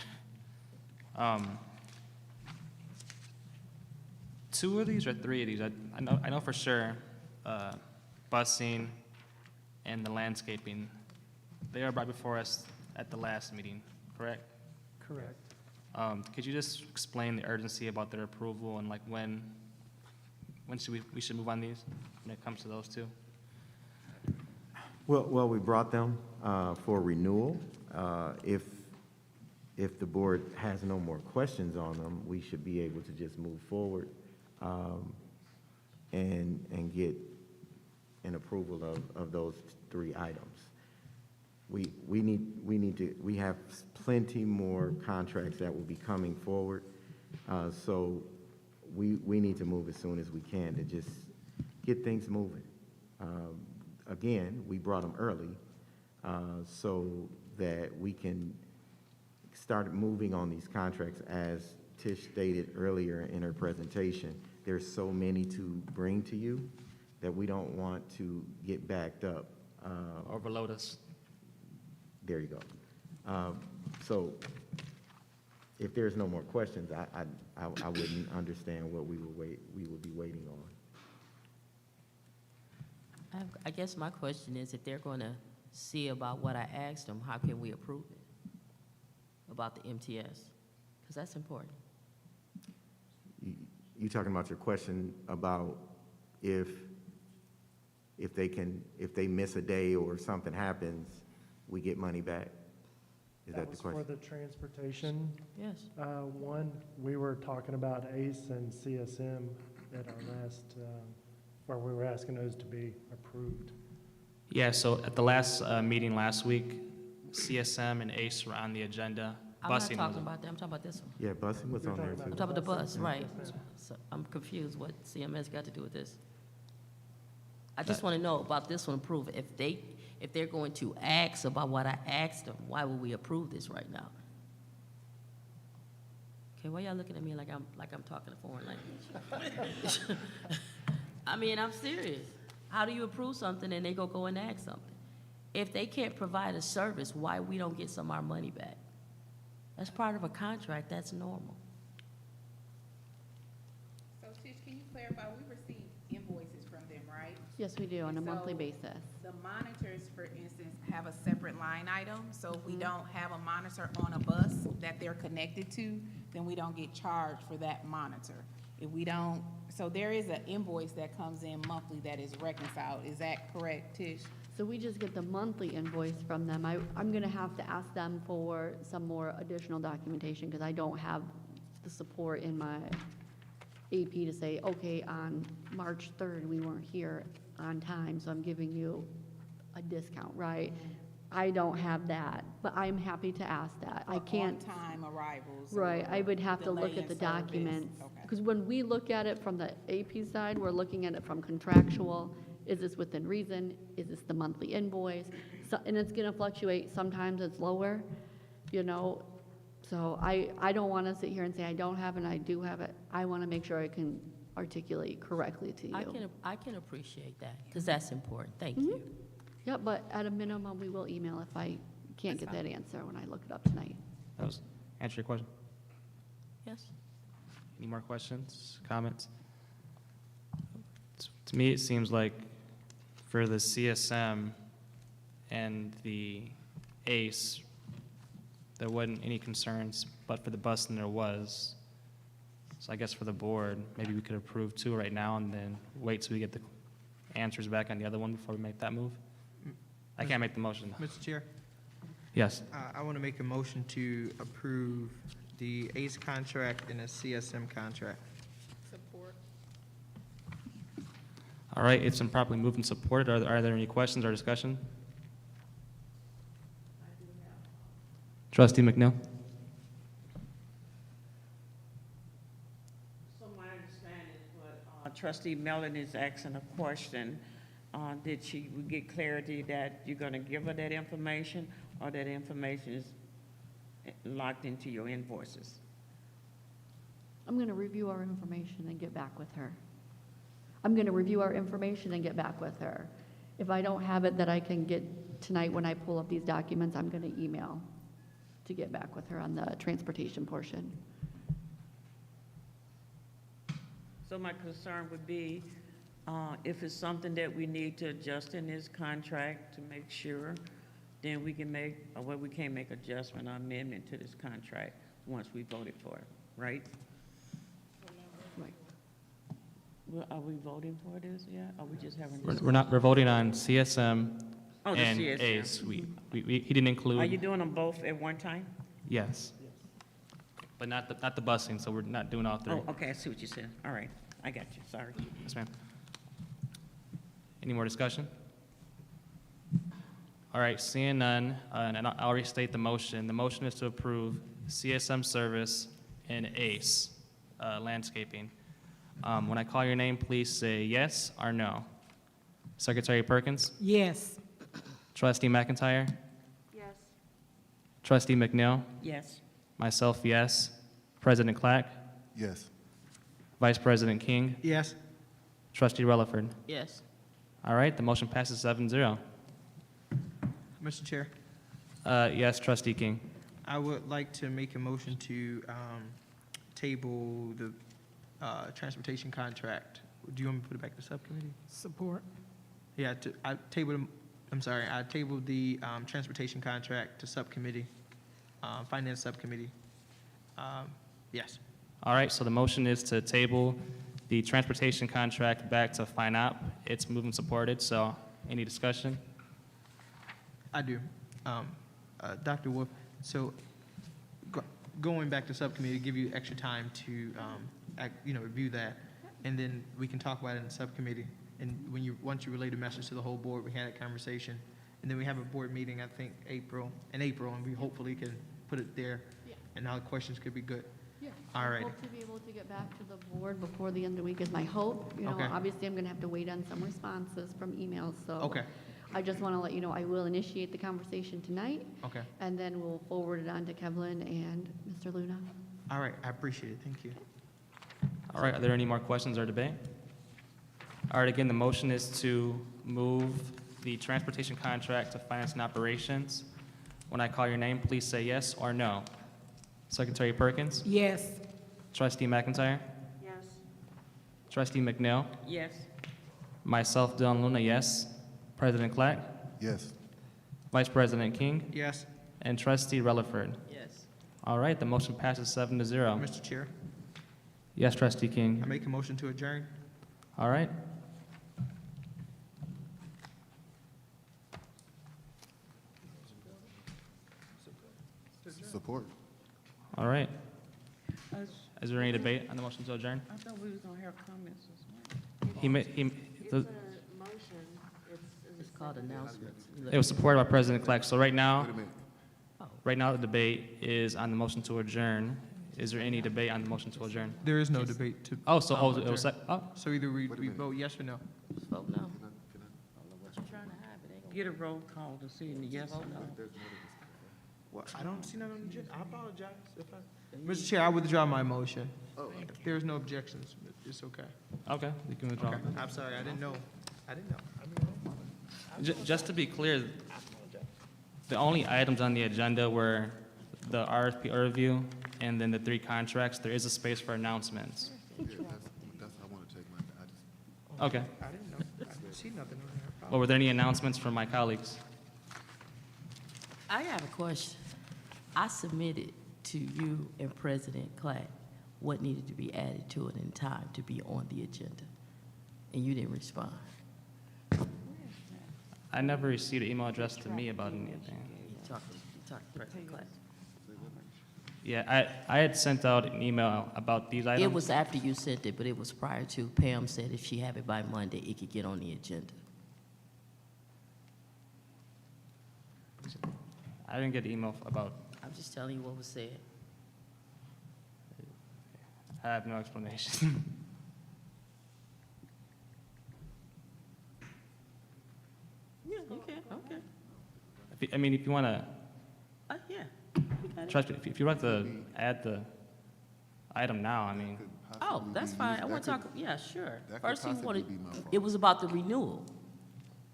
2 of these or 3 of these, I know for sure, busing and the landscaping, they are brought before us at the last meeting, correct? Correct. Could you just explain the urgency about their approval and like when should we should move on these when it comes to those 2? Well, we brought them for renewal. If the board has no more questions on them, we should be able to just move forward and get an approval of those 3 items. We have plenty more contracts that will be coming forward, so we need to move as soon as we can to just get things moving. Again, we brought them early so that we can start moving on these contracts. As Tish stated earlier in her presentation, there's so many to bring to you that we don't want to get backed up. Overload us. There you go. So if there's no more questions, I wouldn't understand what we would be waiting on. I guess my question is, if they're going to see about what I asked them, how can we approve it? About the MTS? Because that's important. You talking about your question about if they miss a day or something happens, we get money back? Is that the question? For the transportation. Yes. One, we were talking about ACE and CSM at our last, where we were asking those to be approved. Yeah, so at the last meeting last week, CSM and ACE were on the agenda. I'm not Busing talking was- about that, I'm talking about this one. Yeah, busing was on there I'm too. talking about the bus, right. So I'm confused what CMS got to do with this. I just want to know about this one, approve it. If they're going to ask about what I asked them, why would we approve this right now? Okay, why y'all looking at me like I'm talking a foreign language? I mean, I'm serious. How do you approve something and they go and ask something? If they can't provide a service, why we don't get some of our money back? That's part of a contract, that's normal. So Tish, can you clarify, we receive invoices from them, right? Yes, we do, on a monthly So, basis. The monitors, for instance, have a separate line item, so if we don't have a monitor on a bus that they're connected to, then we don't get charged for that monitor. If we don't, so there is an invoice that comes in monthly that is reconciled, is that correct, Tish? So we just get the monthly invoice from them. I'm gonna have to ask them for some more additional documentation because I don't have the support in my AP to say, okay, on March 3rd, we weren't here on time, so I'm giving you a discount, right? I don't have that, but I'm happy to ask that. I can't. On-time arrivals. Right, I would have to delay look at in the service. documents. Okay. Because when we look at it from the AP side, we're looking at it from contractual Is this within reason? Is this the monthly invoice? So, and it's gonna fluctuate, sometimes it's lower, you know? So I don't wanna sit here and say I don't have it and I do have it. I wanna make sure I can articulate correctly to you. I can appreciate that, because that's important. Thank you. Yeah, but at a minimum, we will email if I can't get that answer when I look it up tonight. That was, answer your question. Yes. Any more questions, comments? To me, it seems like for the CSM and the ACE, there wasn't any concerns, but for the busing there was. So I guess for the board, maybe we could approve 2 right now and then wait till we get the answers back on the other one before we make that move. I can't make the motion. Mr. Chair, Yes. I want to make a motion to approve the ACE contract and a CSM contract. Support. All right, it's been properly moved and supported. Are there any questions or discussion? Trustee McNeil? So my understanding is what Trustee Mellon is asking a question. Did she get clarity that you're going to give her that information, or that information is locked into your invoices? I'm gonna review our information and get back with her. I'm gonna review our information and get back with her. If I don't have it that I can get tonight when I pull up these documents, I'm gonna email to get back with her on the transportation portion. So my concern would be, if it's something that we need to adjust in this contract to make sure, then we can make, or well, we can't make adjustment or amendment to this contract once we voted for it, right? Right. Well, are we voting for this yet? Are we just having? We're voting on CSM Oh, the and CSM. ACE. He didn't include. Are you doing them both at one time? Yes. But not the busing, so we're not doing all 3. Oh, okay, I see what you said. All right, I got you, sorry. Yes, ma'am. Any more discussion? All right, seeing none, and I'll restate the motion. The motion is to approve CSM service and ACE landscaping. When I call your name, please say yes or no. Secretary Perkins? Yes. Trustee McIntyre? Yes. Trustee McNeil? Yes. Myself, yes. President Clack? Yes. Vice President King? Yes. Trustee Relaford? Yes. All right, the motion passes 7-0. Mr. Chair, Yes, Trustee King. I would like to make a motion to table the transportation contract. Do you want me to put it back to subcommittee? Support. Yeah, I tabled the transportation contract to subcommittee, finance subcommittee. Yes. All right, so the motion is to table the transportation contract back to FINOP. It's moved and supported, so any discussion? I do. Dr. Wolf, so going back to subcommittee, to give you extra time to, review that, and then we can talk about it in subcommittee. And once you relay the message to the whole board, we had that conversation. And then we have a board meeting, I think, in April, and we hopefully can put it there, and our questions could be good. Yeah. All right. I hope to be able to get back to the board before the end of the week is my hope. You know, Okay. obviously, I'm gonna have to wait on some responses from emails, so. Okay, I just want to let you know, I will initiate the conversation tonight, okay. and then we'll forward it on to Kevlin and Mr. Luna. All right, I appreciate it. Thank you. All right, are there any more questions or debate? All right, again, the motion is to move the transportation contract to finance and operations. When I call your name, please say yes or no. Secretary Perkins? Yes. Trustee McIntyre? Yes. Trustee McNeil? Yes. Myself, Dylan Luna, yes. President Clack? Yes. Vice President King? Yes, And Trustee Relaford? Yes. All right, the motion passes 7-0. Mr. Chair, Yes, Trustee King. I make a motion to adjourn. All right. Support. All right. Is there any debate on the motion to adjourn? I thought we was gonna have comments as The- It's called announcements. It was supported by President Clark. So right Wait a now, minute. the debate is on the motion to adjourn. Is there any debate on the motion to adjourn? There is no debate to. Oh, so, it was, adjourn. so So either we Wait a minute. vote yes or no. Just vote no. Can I get a roll call to see the yes or no. Well, I don't see none on the agenda. I apologize if I. Mr. Chair, I withdraw my motion. If there's no objections, it's okay. Okay, you can withdraw. Okay, I'm sorry, I didn't know. Just to be clear, the only items on the agenda were the RFP overview and then the 3 contracts. There is a space for announcements. Yeah, that's, I want to take my, I just, Okay. I didn't know. I didn't see nothing on there. Well, were there any announcements from my colleagues? I have a question. I submitted to you and President Clack what needed to be added to it in time to be on the agenda, and you didn't respond. I never received an email addressed to me about anything. You talked to President Clack. Yeah, I had sent out an email about these items. It was after you sent it, but it was prior to. Pam said if she have it by Monday, it could get on the agenda. I didn't get an email about, I'm just telling you what was said. I have no explanation. Yeah, you can, okay. I mean, if you want to, Yeah. you got it. trust me, if you'd like to add the item now, I mean, could Oh, possibly that's be fine. used- I want that to could- talk, yeah, sure. that could First you possibly wanted, be my fault. it was about the renewal,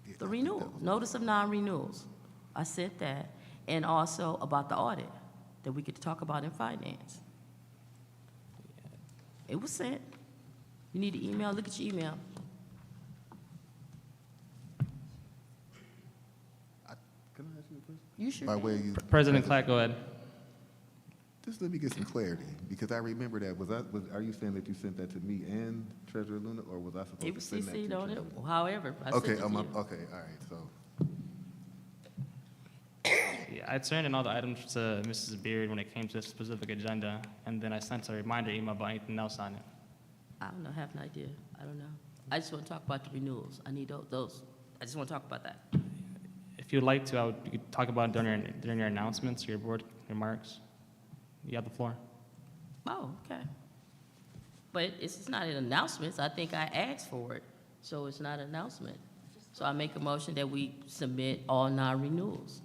Yeah, the I think renewal, that was- notice of non-renewals. I said that, and also about the audit that we get to talk about in finance. It was sent. You need the email, look at your email. Can I ask you a question? You sure By can. way of you. President Clack, go ahead. Just let me get some clarity, because I remember that, are you saying that you sent that to me and Treasurer Luna, or was I supposed It to was send that to CC'd on it, Treasurer? however, I sent Okay, it to you. okay, all right, so, Yeah, I turned in all the items to Mrs. Beard when it came to a specific agenda, and then I sent a reminder email about anything else on it. I don't know, have an idea, I don't know. I just want to talk about the renewals. I need those, I just want to talk about that. If you'd like to, you could talk about it during your announcements or your board remarks. You have the floor. Oh, okay. But it's not an announcement, I think I asked for it, so it's not an announcement. So I make a motion that we submit all non-renewals.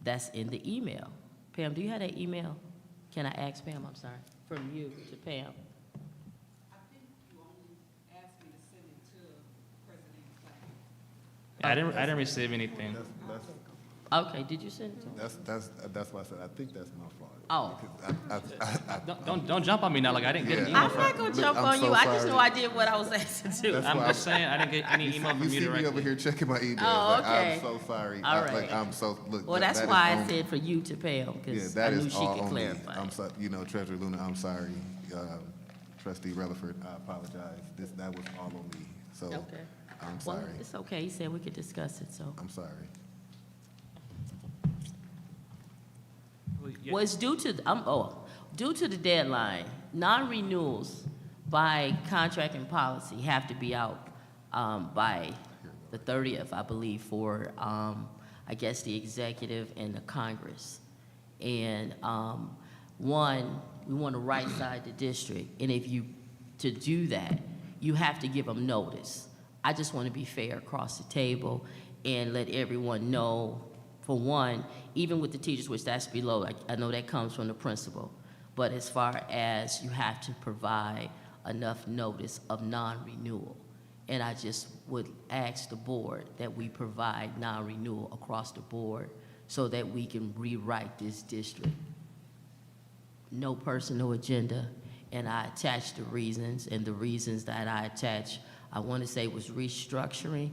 That's in the email. Pam, do you have that email? Can I ask Pam, I'm sorry, from you to Pam? I think you only asked me to send it to President Clay. Yeah, I didn't receive anything. that's, Okay, did you send it to him? that's why I said, I think that's my fault. Oh. Because Don't jump on me now like I didn't get an email I'm from not gonna Look, jump I'm on so you, I just sorry. know I did what I was asked to do. That's I'm why just saying, I didn't get any email from you see me over directly. here checking my emails. Oh, like, okay. I'm so sorry. All Like, right. I'm so, look. Well, that- that's that is why I on- said for you to Pam, Yeah, because that I knew is she all could on me. clarify. I'm so, Treasurer Luna, I'm sorry. Trustee Rutherford, I apologize. That was all on me. So, Okay. I'm Well, sorry. it's okay, he said we could discuss it, so. I'm sorry. Yeah. Was due to, due to the deadline, non-renewals by contract and policy have to be out by the 30th, I believe, for, I guess, the executive and the Congress. And one, we want to right-side the district, and to do that, you have to give them notice. I just want to be fair across the table and let everyone know, for one, even with the teachers, which that's below, I know that comes from the principal, but as far as you have to provide enough notice of non-renewal. And I just would ask the board that we provide non-renewal across the board so that we can rewrite this district. No personal agenda, and I attached the reasons, and the reasons that I attached, I want to say was restructuring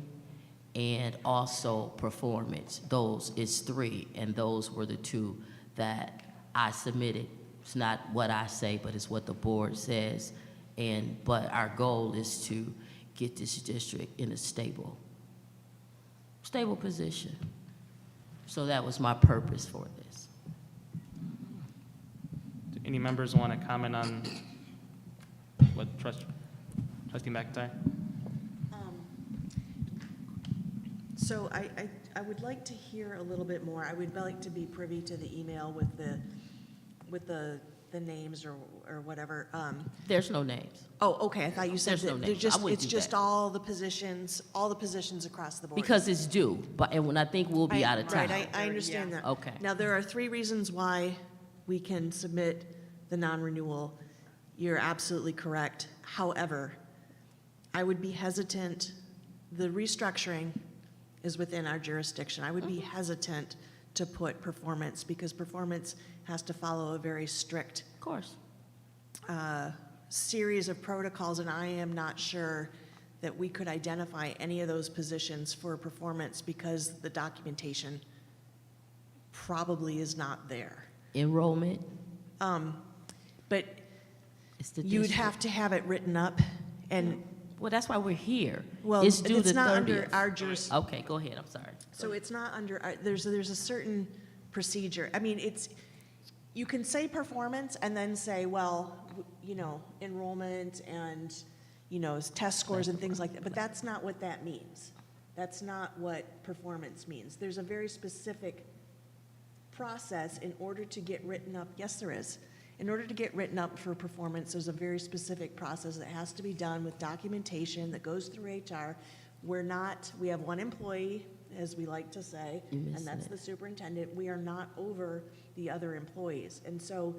and also performance. Those is 3, and those were the 2 that I submitted. It's not what I say, but it's what the board says. But our goal is to get this district in a stable position. So that was my purpose for this. Do any members want to comment on what Trustee McIntyre? So I would like to hear a little bit more. I would like to be privy to the email with the the names or whatever. There's no names. Oh, okay, I thought you said There's no that names. I wouldn't it's do just that. all the positions across the board. Because it's due, but, and when I think we'll be out of town. Right, I understand that. Okay. Now, there are 3 reasons why we can submit the non-renewal. You're absolutely correct. However, I would be hesitant, the restructuring is within our jurisdiction. I would be hesitant to put performance, because performance has to follow a very strict Of course. series of protocols, and I am not sure that we could identify any of those positions for performance because the documentation probably is not there. Enrollment, But it's the you'd district. have to have it written up, and, Well, that's why we're here. well, It's due it's the not under 30th. our juris, Okay, go ahead, I'm sorry. so it's not under, there's a certain procedure. I mean, you can say performance and then say, well, you know, enrollment and, you know, test scores and things like that, but that's not what that means. That's not what performance means. There's a very specific process in order to get written up. Yes, there is. In order to get written up for performance, there's a very specific process that has to be done with documentation that goes through HR. We have one employee, as we like to say, You're and missing that's it. the superintendent. We are not over the other employees. And so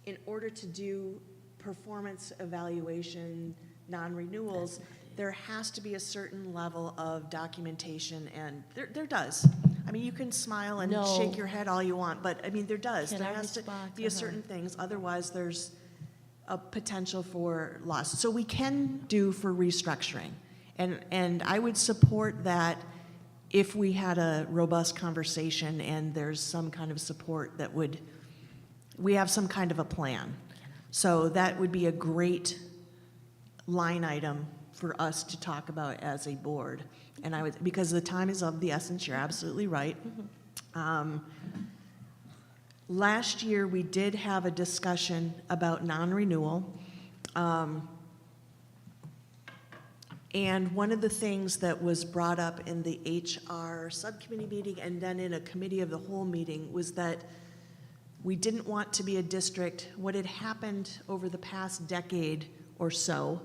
in order to do performance evaluation, non-renewals, there has to be a certain level of documentation, and there does. I mean, you can smile and No. shake your head all you want, but I mean, there does. Can There I has to respond be to a her? certain things, otherwise there's a potential for loss. So we can do for restructuring, and I would support that if we had a robust conversation and there's some kind of support that we have some kind of a plan. So that would be a great line item for us to talk about as a board. And because the time is of the essence, you're absolutely right. Last year, we did have a discussion about non-renewal. And one of the things that was brought up in the HR subcommittee meeting and then in a committee of the whole meeting was that we didn't want to be a district. What had happened over the past decade or so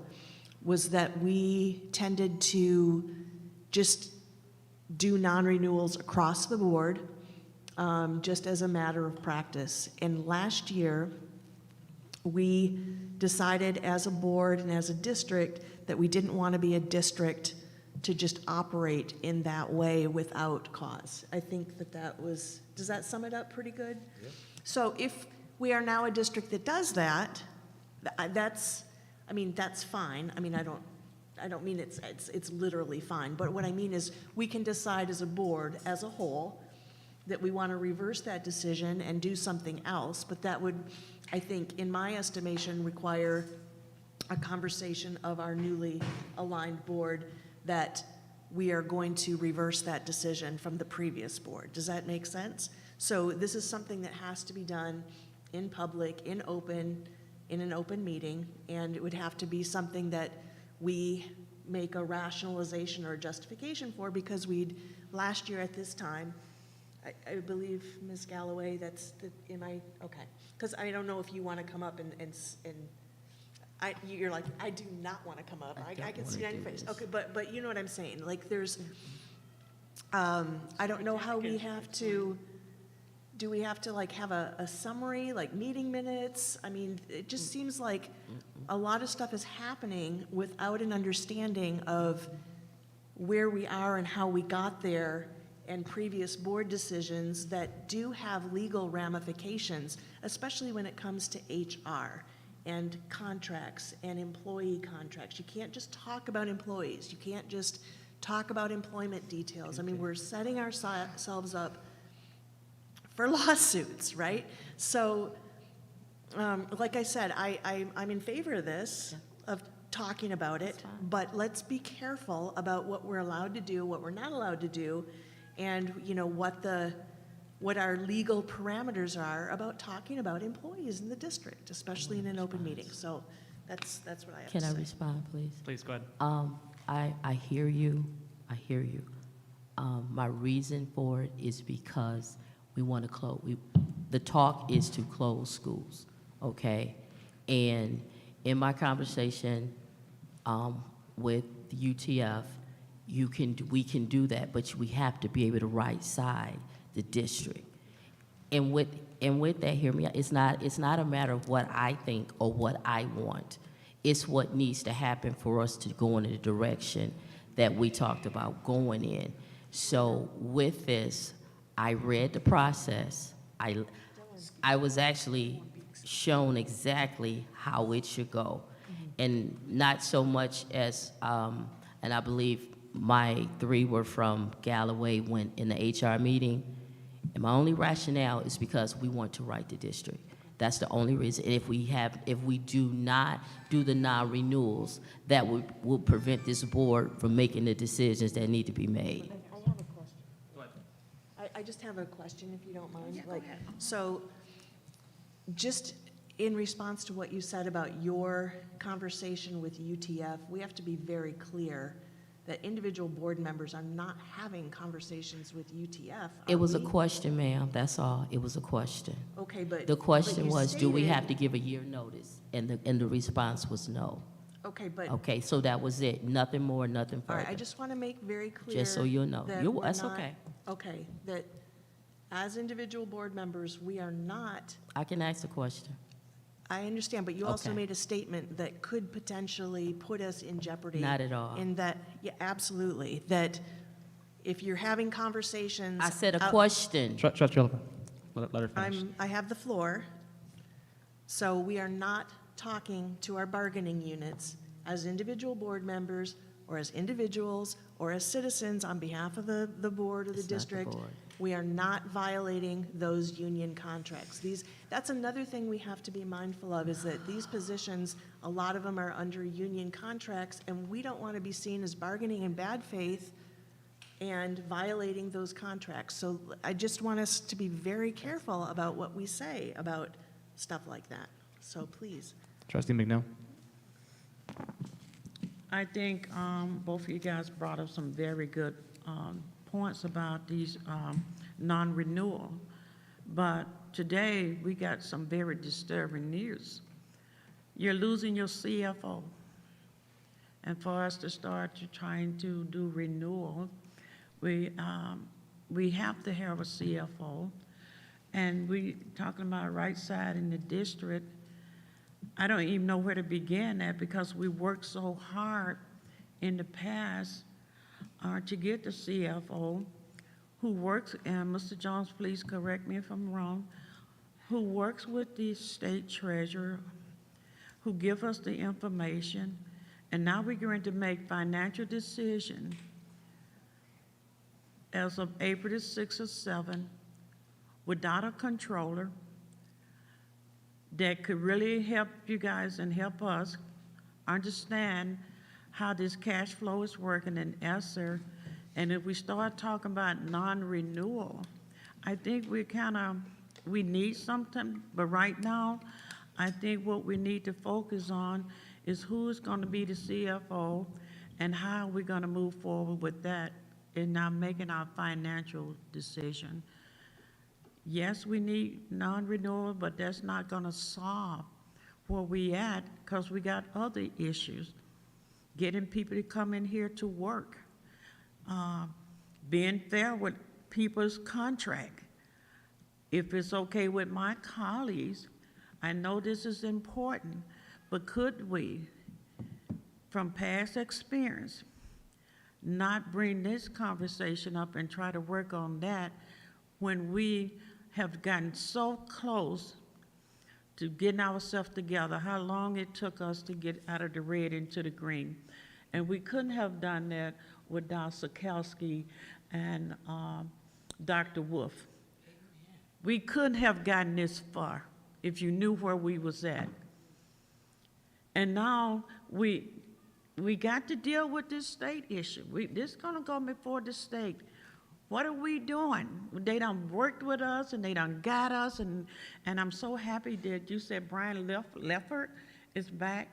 was that we tended to just do non-renewals across the board, just as a matter of practice. And last year, we decided as a board and as a district that we didn't want to be a district to just operate in that way without cause. I think that was, does that sum it up pretty good? Yep. So if we are now a district that does that, that's fine. I mean, I don't mean it's literally fine, but what I mean is we can decide as a board, as a whole, that we want to reverse that decision and do something else, but that would, I think, in my estimation, require a conversation of our newly aligned board that we are going to reverse that decision from the previous board. Does that make sense? So this is something that has to be done in public, in an open meeting, and it would have to be something that we make a rationalization or a justification for, because last year at this time, I believe, Ms. Galloway, am I, okay. Because I don't know if you want to come up and you're like, I do not want to come up. I can see it on your face. Okay, but you know what I'm saying. Like there's, I don't know how we have to, do we have to like have a summary, like meeting minutes? I mean, it just seems like a lot of stuff is happening without an understanding of where we are and how we got there, and previous board decisions that do have legal ramifications, especially when it comes to HR and contracts and employee contracts. You can't just talk about employees. You can't just talk about employment details. I mean, we're setting ourselves up for lawsuits, right? So, like I said, I'm in favor of this, of talking about it, but let's be careful about what we're allowed to do, what we're not allowed to do, and you know what our legal parameters are about talking about employees in the district, especially in an open meeting. So that's what I have to say. Can I respond, please? Please, go ahead. I hear you. I hear you. My reason for it is because we want to close. The talk is to close schools, okay? And in my conversation with UTF, we can do that, but we have to be able to right side the district. And with that, hear me out, it's not a matter of what I think or what I want. It's what needs to happen for us to go in the direction that we talked about going in. So with this, I read the process. I was actually shown exactly how it should go. And not so much as, and I believe my 3 were from Galloway, went in the HR meeting. And my only rationale is because we want to right the district. That's the only reason. And if we do not do the non-renewals, that will prevent this board from making the decisions that need to be made. I have a question. I just have a question, if you don't mind. Yeah, go ahead. So, just in response to what you said about your conversation with UTF, we have to be very clear that individual board members are not having conversations with UTF. It was a question, ma'am, that's all. It was a question. Okay, but The question you was, do we stated- have to give a year notice? And the response was no. Okay, but, Okay, so that was it. Nothing more, nothing all further. right, I just want to make very clear. Just so you know. that You- we're that's not- okay. Okay, that as individual board members, we are not, I can ask the question. I understand, but you also Okay. made a statement that could potentially put us in jeopardy. Not at all. In that, yeah, absolutely, that if you're having conversations. I said a out- question. Shut your lip. Let her finish. I have the floor. So we are not talking to our bargaining units as individual board members or as individuals or as citizens on behalf of the board or the It's not the district. board. We are not violating those union contracts. That's another thing we have to be mindful of, is that these positions, a lot of them are under union contracts, and we don't want to be seen as bargaining in bad faith and violating those contracts. So I just want us to be very careful about what we say about stuff like that. So please. Trustee McNeil? I think both of you guys brought up some very good points about these non-renewal. But today, we got some very disturbing news. You're losing your CFO. And for us to start trying to do renewal, we have to have a CFO. And we talking about right side in the district. I don't even know where to begin at, because we worked so hard in the past to get the CFO, who works, and Mr. Jones, please correct me if I'm wrong, who works with the state treasurer, who give us the information, and now we're going to make financial decisions as of April the 6th or 7th without a controller that could really help you guys and help us understand how this cash flow is working in ESSER. And if we start talking about non-renewal, I think we need something, but right now, I think what we need to focus on is who's going to be the CFO and how we're going to move forward with that in now making our financial decision. Yes, we need non-renewal, but that's not going to solve where we at, because we got other issues. Getting people to come in here to work, being fair with people's contract. If it's okay with my colleagues, I know this is important, but could we, from past experience, not bring this conversation up and try to work on that when we have gotten so close to getting ourselves together, how long it took us to get out of the red into the green. And we couldn't have done that without Sikowski and Dr. Wolf. We couldn't have gotten this far if you knew where we was at. And now we got to deal with this state issue. This is gonna go before the state. What are we doing? They done worked with us and they done got us, and I'm so happy that you said Brian Leffert is back.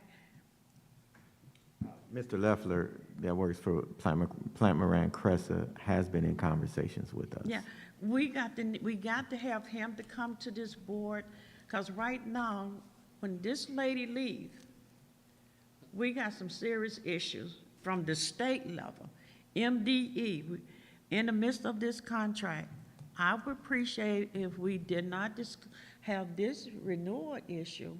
Mr. Leffler, that works for Plant Moran Cressa, has been in conversations with us. Yeah, we got to have him to come to this board, because right now, when this lady leaves, we got some serious issues from the state level. MDE, in the midst of this contract, I would appreciate if we did not have this renewal issue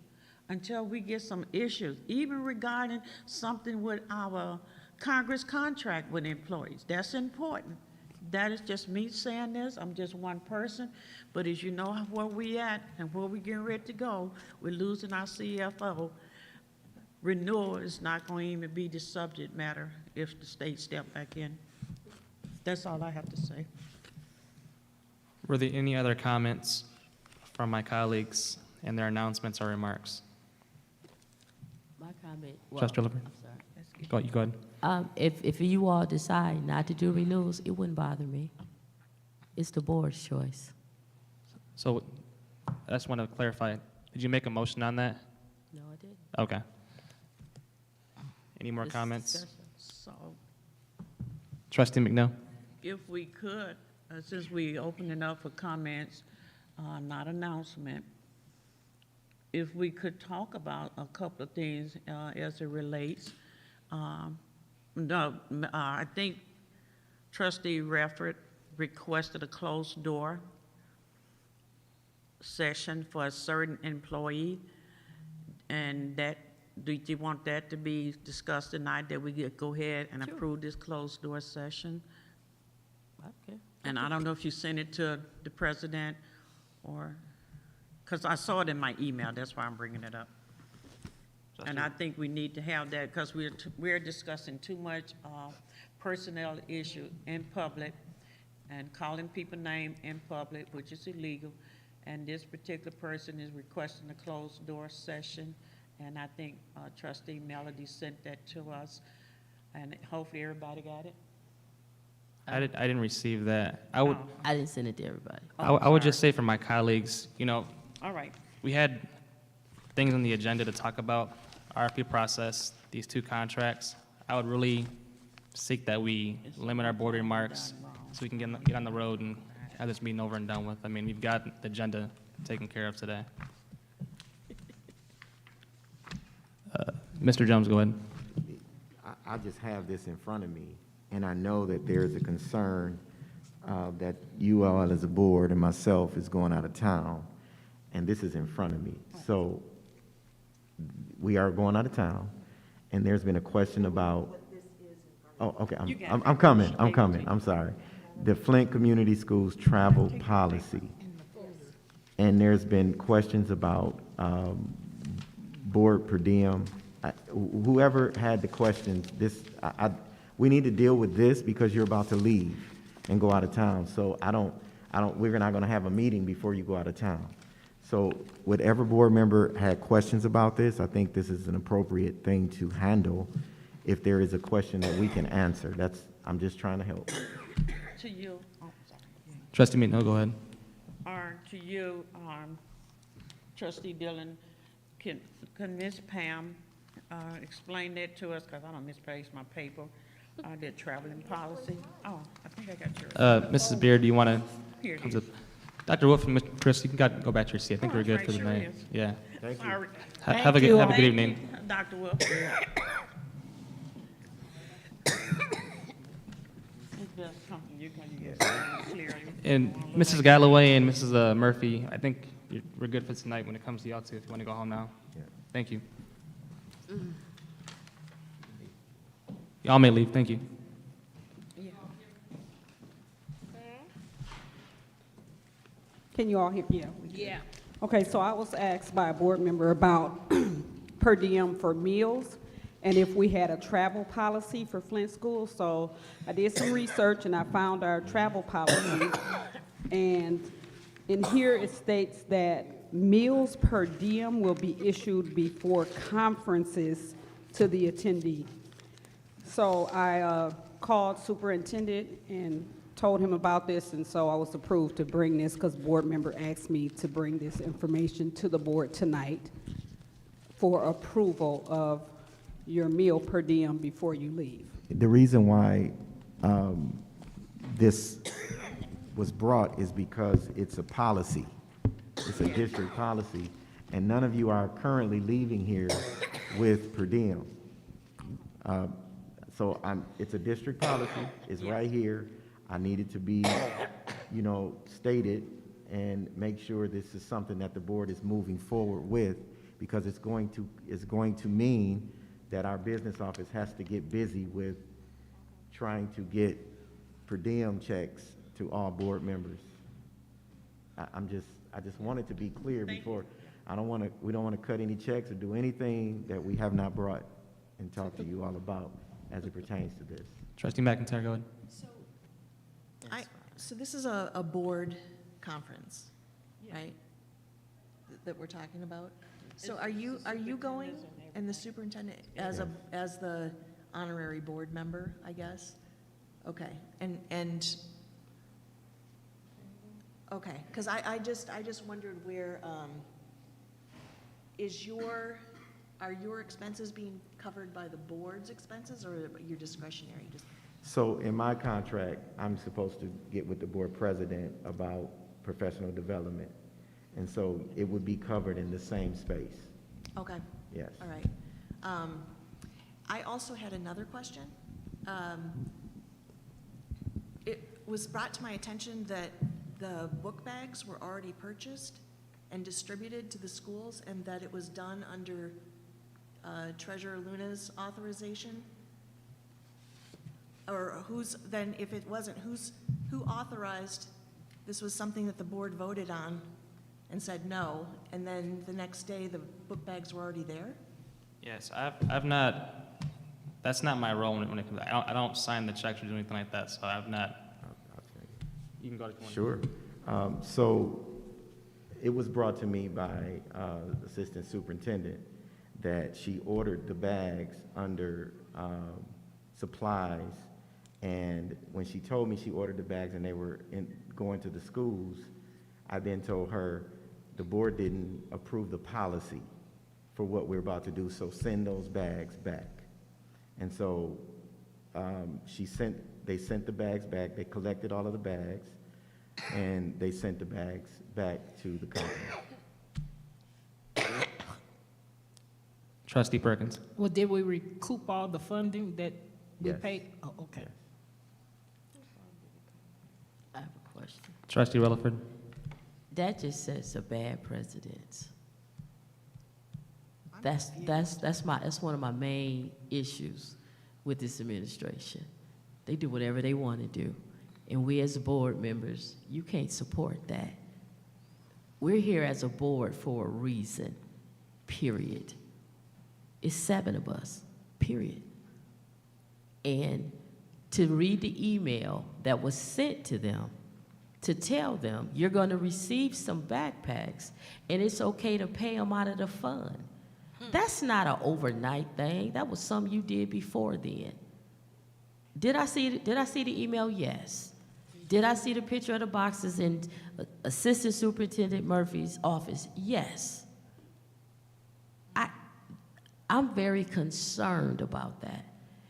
until we get some issues, even regarding something with our Congress contract with employees. That's important. That is just me saying this. I'm just one person. But as you know where we at and where we getting ready to go, we're losing our CFO. Renewal is not going to even be the subject matter if the state step back in. That's all I have to say. Were there any other comments from my colleagues and their announcements or remarks? My comment. well, Trustee Oliver? I'm sorry. Go ahead. If you all decide not to do renewals, it wouldn't bother me. It's the board's choice. So I just want to clarify, did you make a motion on that? No, I didn't. Okay. Any more This is comments? discussion. So Trustee McNeil? if we could, since we opening up for comments, not announcement, if we could talk about a couple of things as it relates. I think Trustee Refford requested a closed door session for a certain employee, and that, do you want that to be discussed tonight, that we could go ahead and approve this closed door session? Okay. And I don't know if you sent it to the president or, because I saw it in my email, that's why I'm bringing it up. And I think we need to have that, because we're discussing too much personnel issue in public and calling people name in public, which is illegal. And this particular person is requesting a closed door session. And I think Trustee Melody sent that to us, and hopefully everybody got it. I didn't receive that. I would, I didn't send it to everybody. I would just say for my colleagues, you know, All right. we had things on the agenda to talk about, RFP process, these two contracts. I would really seek that we limit our board remarks so we can get on the road and have this meeting over and done with. I mean, we've got the agenda taken care of today. Mr. Jones, go ahead. I just have this in front of me, and I know that there's a concern that you all as a board and myself is going out of town, and this is in front of me. So we are going out of town, and there's been a question about, oh, okay, I'm coming, I'm sorry. The Flint Community Schools travel policy. And there's been questions about board per diem. Whoever had the questions, we need to deal with this because you're about to leave and go out of town. So we're not gonna have a meeting before you go out of town. So whatever board member had questions about this, I think this is an appropriate thing to handle if there is a question that we can answer. I'm just trying to help. To you, oh, sorry. Trustee McNeil, go ahead. Or to you, Trustee Dillon, can Ms. Pam explain that to us, because I don't misplace my paper, their traveling policy? Oh, I think I got yours. Mrs. Beard, do you want Here to? it is. Dr. Wolf and Mr. Chris, you can go back to your seat. I think we're good right, for the sure night. is. Yeah. Thank you. Sorry. Have a you. good Thank evening. you, Dr. Wolf. It's best something you can get clearly. And Mrs. Galloway and Mrs. Murphy, I think we're good for tonight when it comes to y'all two, if you want to go home now. Yeah. Thank you. Y'all may leave. Thank you. Can you all hear? Yeah. Okay, so I was asked by a board member about per diem for meals and if we had a travel policy for Flint schools. So I did some research and I found our travel policy. And in here it states that meals per diem will be issued before conferences to the attendee. So I called superintendent and told him about this, and so I was approved to bring this because board member asked me to bring this information to the board tonight for approval of your meal per diem before you leave? The reason why this was brought is because it's a policy. It's a district policy, and none of you are currently leaving here with per diem. So it's a district policy, it's right here. I need it to be, stated and make sure this is something that the board is moving forward with, because it's going to mean that our business office has to get busy with trying to get per diem checks to all board members. I just want it to be clear before, we don't want to cut any checks or do anything that we have not brought and talked to you all about as it pertains to this. Trustee McIntyre, go ahead. So this is a board conference, right? That we're talking about? So are you going, and the superintendent, as the honorary board member, I guess? Okay, okay, because I just wondered where, are your expenses being covered by the board's expenses or your discretionary? So in my contract, I'm supposed to get with the board president about professional development. And so it would be covered in the same space. Okay. Yes. All right. I also had another question. It was brought to my attention that the book bags were already purchased and distributed to the schools, and that it was done under Treasurer Luna's authorization? Or if it wasn't, who authorized, this was something that the board voted on and said no, and then the next day the book bags were already there? Yes, I've not, that's not my role when it comes, I don't sign the checks or do anything like that, so I've not, you can go to. Sure. So it was brought to me by the assistant superintendent that she ordered the bags under supplies, and when she told me she ordered the bags and they were going to the schools, I then told her the board didn't approve the policy for what we're about to do, so send those bags back. And so they sent the bags back, they collected all of the bags, and they sent the bags back to the company. Trustee Perkins. Well, did we recoup all the funding that we Yes. paid? Oh, okay. Yes. I have a question. Trustee Rutherford. That just sets a bad precedent. That's one of my main issues with this administration. They do whatever they want to do. And we as board members, you can't support that. We're here as a board for a reason, period. It's 7 of us, period. And to read the email that was sent to them, to tell them you're going to receive some backpacks and it's okay to pay them out of the fund. That's not an overnight thing. That was something you did before then. Did I see the email? Yes. Did I see the picture of the boxes in Assistant Superintendent Murphy's office? Yes. I'm very concerned about that,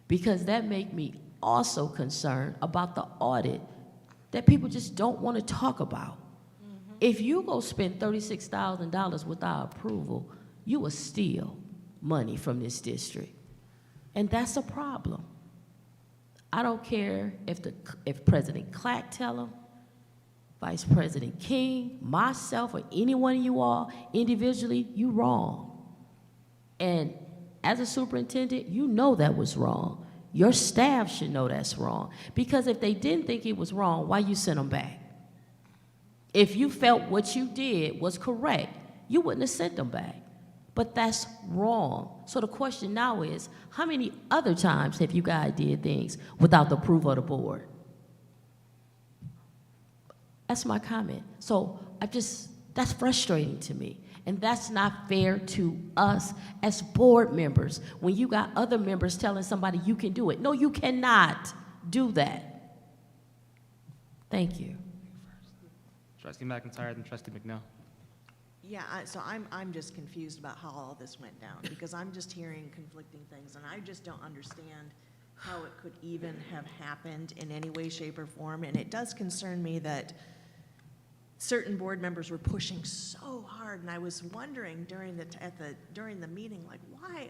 because that makes me also concerned about the audit that people just don't want to talk about. If you go spend $36,000 without approval, you will steal money from this district. And that's a problem. I don't care if President Clack tell them, Vice President King, myself, or any one of you all individually, you wrong. And as a superintendent, you know that was wrong. Your staff should know that's wrong. Because if they didn't think it was wrong, why you sent them back? If you felt what you did was correct, you wouldn't have sent them back. But that's wrong. So the question now is, how many other times have you guys did things without the approval of the board? That's my comment. So that's frustrating to me. And that's not fair to us as board members when you got other members telling somebody you can do it. No, you cannot do that. Thank you. Trustee McIntyre and Trustee McNeil. Yeah, so I'm just confused about how all this went down, because I'm just hearing conflicting things, and I just don't understand how it could even have happened in any way, shape, or form. And it does concern me that certain board members were pushing so hard, and I was wondering during the meeting, like, why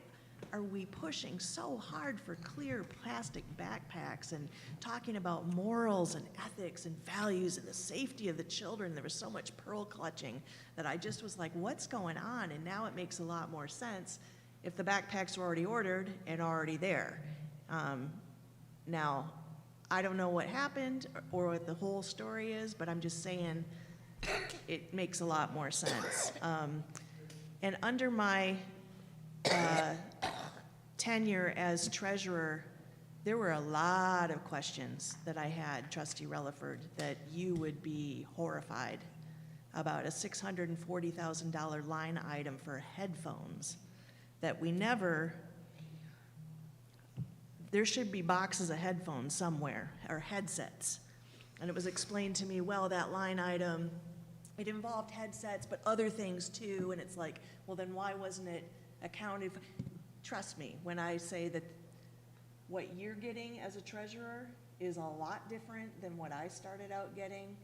are we pushing so hard for clear plastic backpacks and talking about morals and ethics and values and the safety of the children? There was so much pearl clutching that I just was like, what's going on? And now it makes a lot more sense if the backpacks were already ordered and already there. Now, I don't know what happened or what the whole story is, but I'm just saying it makes a lot more sense. And under my tenure as treasurer, there were a lot of questions that I had, Trustee Relaford, that you would be horrified about. A $640,000 line item for headphones that we never, there should be boxes of headphones somewhere, or headsets. And it was explained to me, well, that line item, it involved headsets, but other things too. And it's like, well, then why wasn't it accounted for? Trust me when I say that what you're getting as a treasurer is a lot different than what I started out getting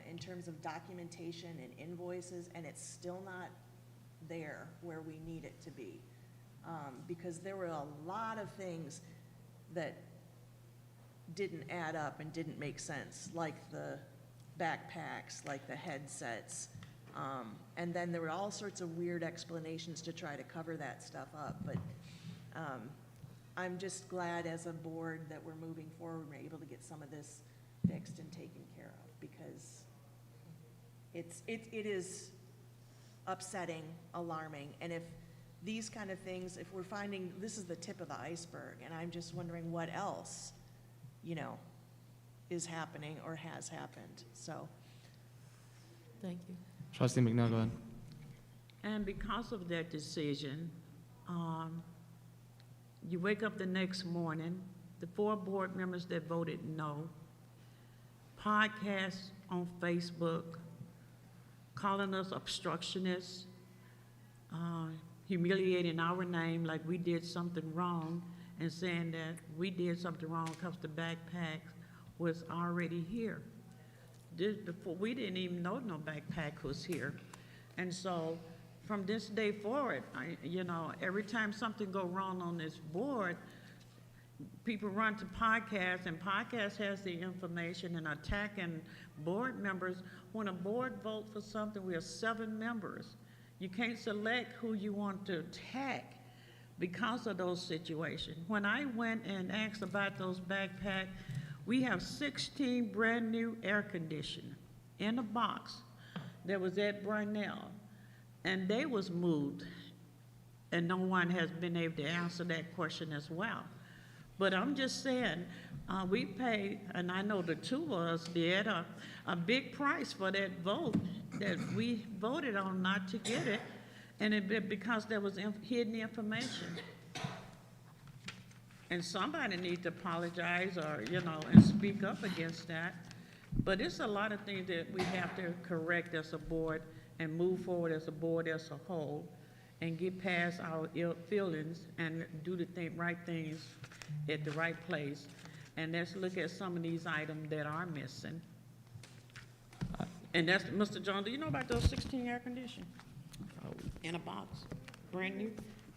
in terms of documentation and invoices, and it's still not there where we need it to be. Because there were a lot of things that didn't add up and didn't make sense, like the backpacks, like the headsets. And then there were all sorts of weird explanations to try to cover that stuff up. But I'm just glad as a board that we're moving forward, we're able to get some of this fixed and taken care of, because it is upsetting, alarming. And if these kind of things, if we're finding, this is the tip of the iceberg, and I'm just wondering what else, is happening or has happened, so. Thank you. Trustee McNeil, go ahead. And because of that decision, you wake up the next morning, the 4 board members that voted no, podcasts on Facebook, calling us obstructionists, humiliating our name like we did something wrong, and saying that we did something wrong because the backpack was already here. Before, we didn't even know no backpack was here. And so from this day forward, every time something go wrong on this board, people run to podcasts, and podcast has the information and attacking board members. When a board votes for something, we have 7 members. You can't select who you want to attack because of those situations. When I went and asked about those backpacks, we have 16 brand new air conditioners in a box that was at Brunel, and they was moved, and no one has been able to answer that question as well. But I'm just saying, we paid, and I know the 2 of us did, a big price for that vote that we voted on not to get it, and because there was hidden information. And somebody needs to apologize or, and speak up against that. But it's a lot of things that we have to correct as a board and move forward as a board as a whole and get past our ill feelings and do the right things at the right place. And let's look at some of these items that are missing. And that's, Mr. John, do you know about those 16 air conditioners in a box, brand new?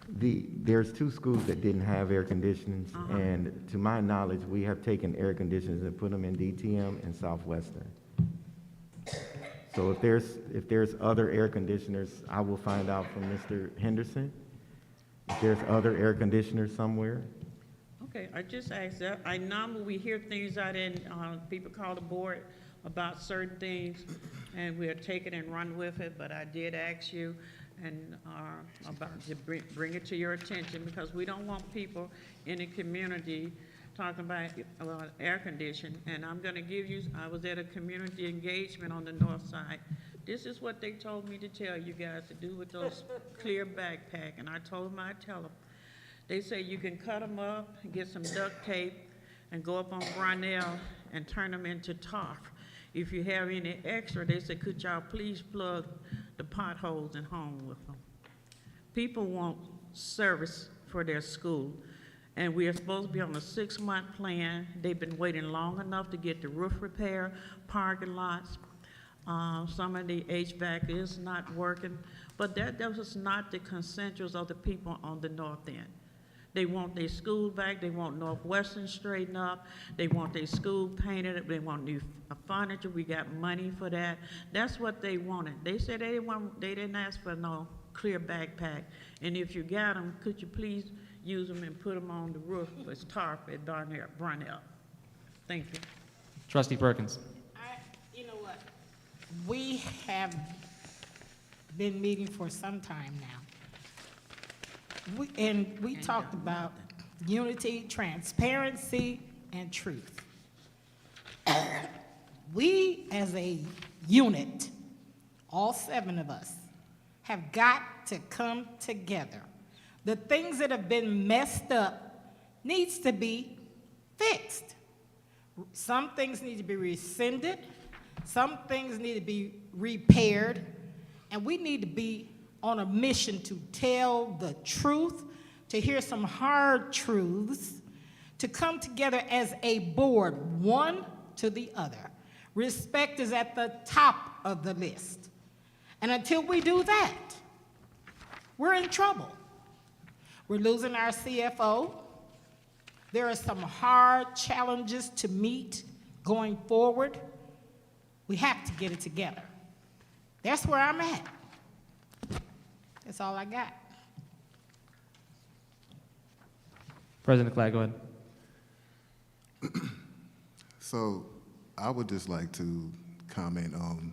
There's 2 schools that didn't have air conditionings, and to my knowledge, we have taken air conditioners and put them in DTM and Southwestern. So if there's other air conditioners, I will find out from Mr. Henderson. If there's other air conditioners somewhere. Okay, I just asked that. I normally we hear things out in people call the board about certain things, and we'll take it and run with it. But I did ask you and about to bring it to your attention, because we don't want people in the community talking about air conditioning. And I'm going to give you, I was at a community engagement on the north side. This is what they told me to tell you guys to do with those clear backpack, and I told them I'd tell them. They say you can cut them up, get some duct tape, and go up on Brunel and turn them into tarp. If you have any extra, they said, could y'all please plug the potholes in Homewood. People want service for their school, and we are supposed to be on a 6-month plan. They've been waiting long enough to get the roof repair, parking lots. Some of the HVAC is not working, but that was not the consensus of the people on the north end. They want their school back, they want Northwestern straightened up, they want their school painted, they want new furniture, we got money for that. That's what they wanted. They said they didn't ask for no clear backpack, and if you got them, could you please use them and put them on the roof as tarp at Darnell. Thank you. Trustee Perkins. You know what? We have been meeting for some time now. We talked about unity, transparency, and truth. We, as a unit, all 7 of us, have got to come together. The things that have been messed up needs to be fixed. Some things need to be rescinded. Some things need to be repaired. And we need to be on a mission to tell the truth, to hear some hard truths, to come together as a board, one to the other. Respect is at the top of the list. And until we do that, we're in trouble. We're losing our CFO. There are some hard challenges to meet going forward. We have to get it together. That's where I'm at. That's all I got. President Clay, go ahead. So I would just like to comment on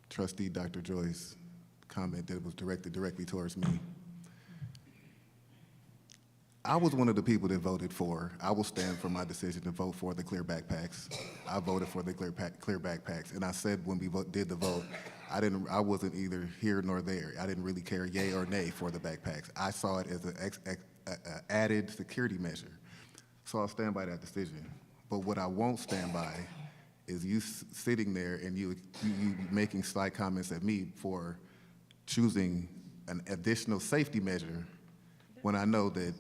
Trustee Dr. Joyce's comment that was directed directly towards me. I was one of the people that voted for. I will stand for my decision to vote for the clear backpacks. I voted for the clear backpacks, and I said when we did the vote, I wasn't either here nor there. I didn't really care yay or nay for the backpacks. I saw it as an added security measure. So I'll stand by that decision. But what I won't stand by is you sitting there and you making slight comments at me for choosing an additional safety measure when I know that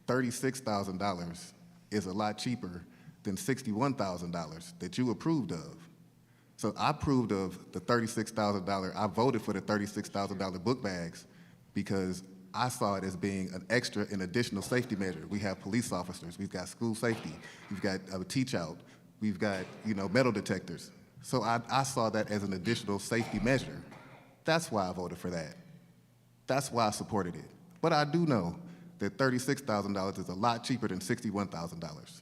$36,000 is a lot cheaper than $61,000 that you approved of. So I approved of the $36,000, I voted for the $36,000 book bags because I saw it as being an extra and additional safety measure. We have police officers, we've got school safety, we've got teach out, we've got metal detectors. So I saw that as an additional safety measure. That's why I voted for that. That's why I supported it. But I do know that $36,000 is a lot cheaper than $61,000.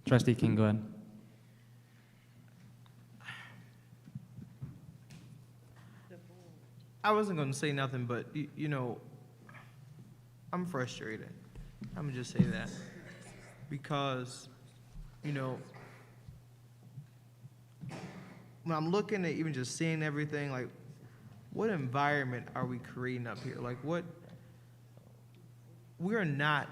Trustee King, go ahead. I wasn't going to say nothing, but, I'm frustrated. I'm going to just say that. Because, when I'm looking at even just seeing everything, like, what environment are we creating up here? Like, we're not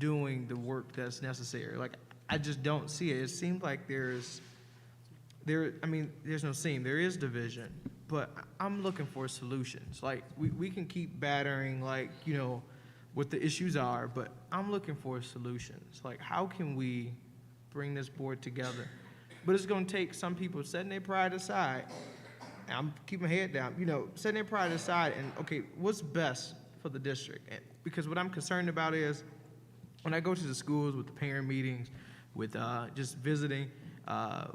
doing the work that's necessary. Like, I just don't see it. It seems like there's no seam. There is division. But I'm looking for solutions. Like, we can keep battering, what the issues are, but I'm looking for solutions. Like, how can we bring this board together? But it's going to take some people setting their pride aside, and I'm keeping my head down, setting their pride aside and, okay, what's best for the district? And because what I'm concerned about is when I go to the schools with the parent meetings, with just visiting,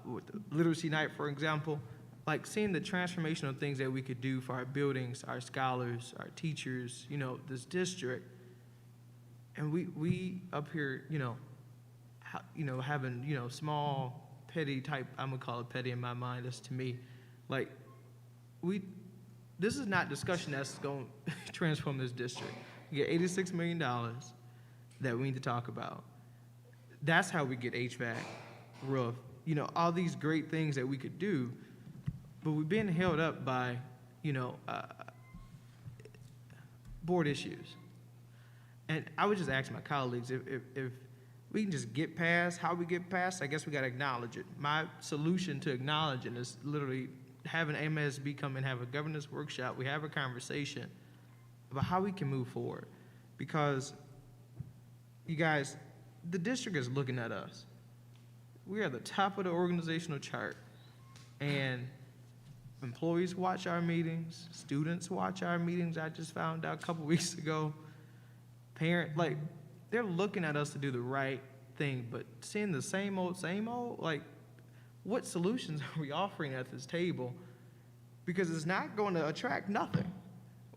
with literacy night, for example, like seeing the transformational things that we could do for our buildings, our scholars, our teachers, this district. And we up here, having, small, petty type, I'm gonna call it petty in my mind, that's to me, like, this is not discussion that's gonna transform this district. We get $86 million that we need to talk about. That's how we get HVAC, roof, all these great things that we could do. But we're being held up by, board issues. And I would just ask my colleagues if we can just get past how we get past. I guess we got to acknowledge it. My solution to acknowledging is literally having MSB come and have a governance workshop. We have a conversation about how we can move forward, because you guys, the district is looking at us. We are at the top of the organizational chart, and employees watch our meetings, students watch our meetings. I just found out a couple weeks ago. Like, they're looking at us to do the right thing, but seeing the same old, like, what solutions are we offering at this table? Because it's not going to attract nothing.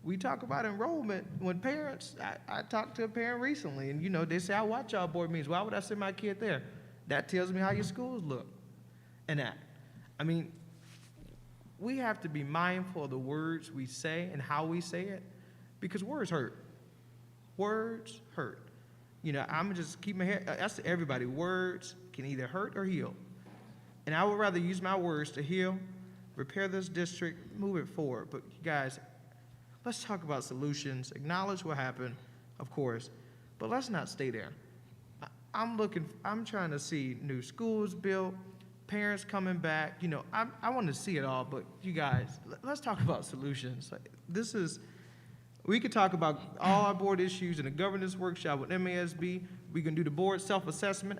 We talk about enrollment when parents, I talked to a parent recently, and, you know, they say, I watch y'all board meetings. Why would I send my kid there? That tells me how your schools look and act. I mean, we have to be mindful of the words we say and how we say it, because words hurt. Words hurt. You know, I'm just keep my head, that's to everybody. Words can either hurt or heal. And I would rather use my words to heal, repair this district, move it forward. But you guys, let's talk about solutions, acknowledge what happened, of course, but let's not stay there. I'm trying to see new schools built, parents coming back. You know, I want to see it all, but you guys, let's talk about solutions. Like, we could talk about all our board issues in a governance workshop with MASB. We can do the board self-assessment.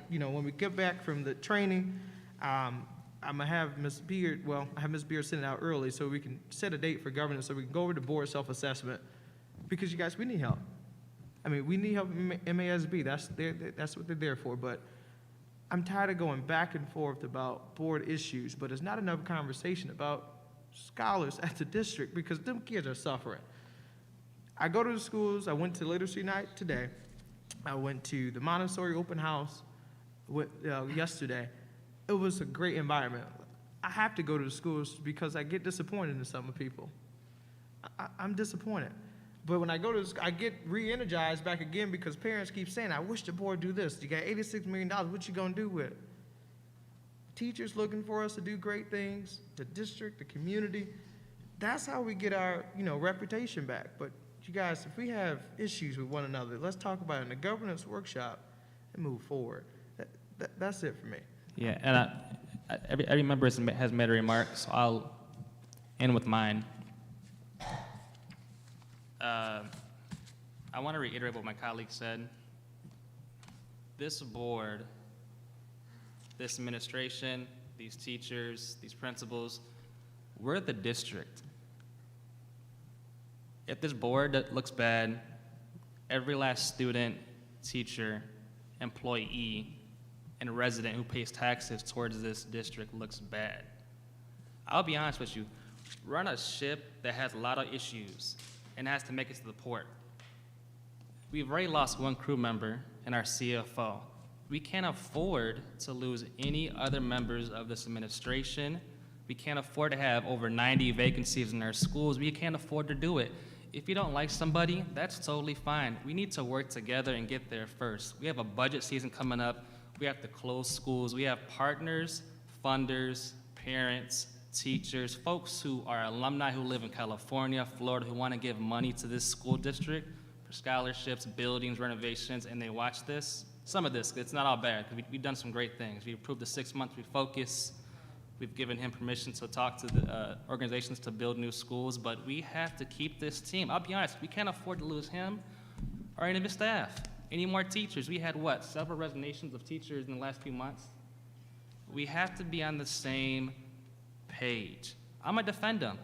You know, when we get back from the training, I'm gonna have Ms. Beard, I have Ms. Beard send it out early so we can set a date for governance so we can go over the board self-assessment, because you guys, we need help. I mean, we need help in MASB. That's what they're there for. But I'm tired of going back and forth about board issues, but it's not enough conversation about scholars at the district, because them kids are suffering. I go to the schools. I went to Literacy Night today. I went to the Montessori open house yesterday. It was a great environment. I have to go to the schools because I get disappointed in some people. I'm disappointed. But when I go to the school, I get re-energized back again, because parents keep saying, I wish the board do this. You got $86 million. What you gonna do with it? Teachers looking for us to do great things, the district, the community. That's how we get our, you know, reputation back. But you guys, if we have issues with one another, let's talk about it in the governance workshop and move forward. That's it for me. Yeah, and every member has made a remark, so I'll end with mine. I want to reiterate what my colleague said. This board, this administration, these teachers, these principals, we're the district. If this board looks bad, every last student, teacher, employee, and resident who pays taxes towards this district looks bad. I'll be honest with you, we're on a ship that has a lot of issues and has to make it to the port. We've already lost one crew member and our CFO. We can't afford to lose any other members of this administration. We can't afford to have over 90 vacancies in our schools. We can't afford to do it. If you don't like somebody, that's totally fine. We need to work together and get there first. We have a budget season coming up. We have to close schools. We have partners, funders, parents, teachers, folks who are alumni who live in California, Florida, who want to give money to this school district for scholarships, buildings, renovations, and they watch this. Some of this, it's not all bad, because we've done some great things. We approved the 6-month refocus. We've given him permission to talk to the organizations to build new schools, but we have to keep this team. I'll be honest, we can't afford to lose him or any of his staff. Any more teachers? We had, several resignations of teachers in the last few months? We have to be on the same page. I'm gonna defend him.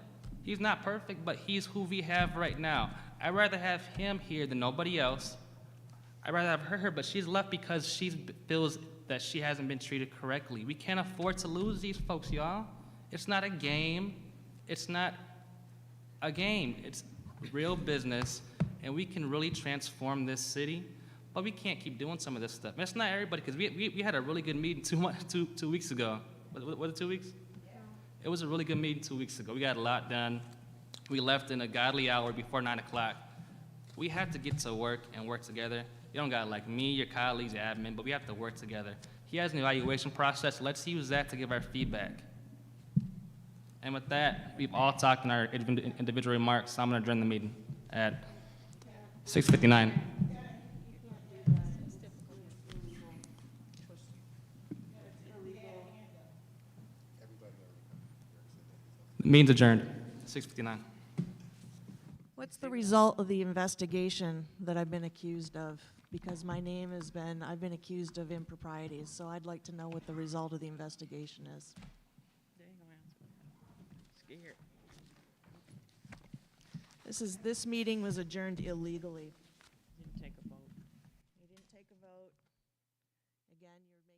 He's not perfect, but he's who we have right now. I'd rather have him here than nobody else. I'd rather have her here, but she's left because she feels that she hasn't been treated correctly. We can't afford to lose these folks, y'all. It's not a game. It's not a game. It's real business, and we can really transform this city, but we can't keep doing some of this stuff. And it's not everybody, because we had a really good meeting 2 weeks ago. Was it 2 weeks? Yeah. It was a really good meeting 2 weeks ago. We got a lot done. We left in a godly hour before 9 o'clock. We have to get to work and work together. You don't got like me, your colleagues, your admin, but we have to work together. He has an evaluation process. Let's use that to give our feedback. And with that, we've all talked in our individual remarks, so I'm going to adjourn the meeting at 6:59. Meeting's adjourned, 6:59. What's the result of the investigation that I've been accused of? Because my name I've been accused of improprieties, so I'd like to know what the result of the investigation is. They ain't gonna answer. Scared. This meeting was adjourned illegally. Didn't take a vote. You didn't take a vote. Again, you're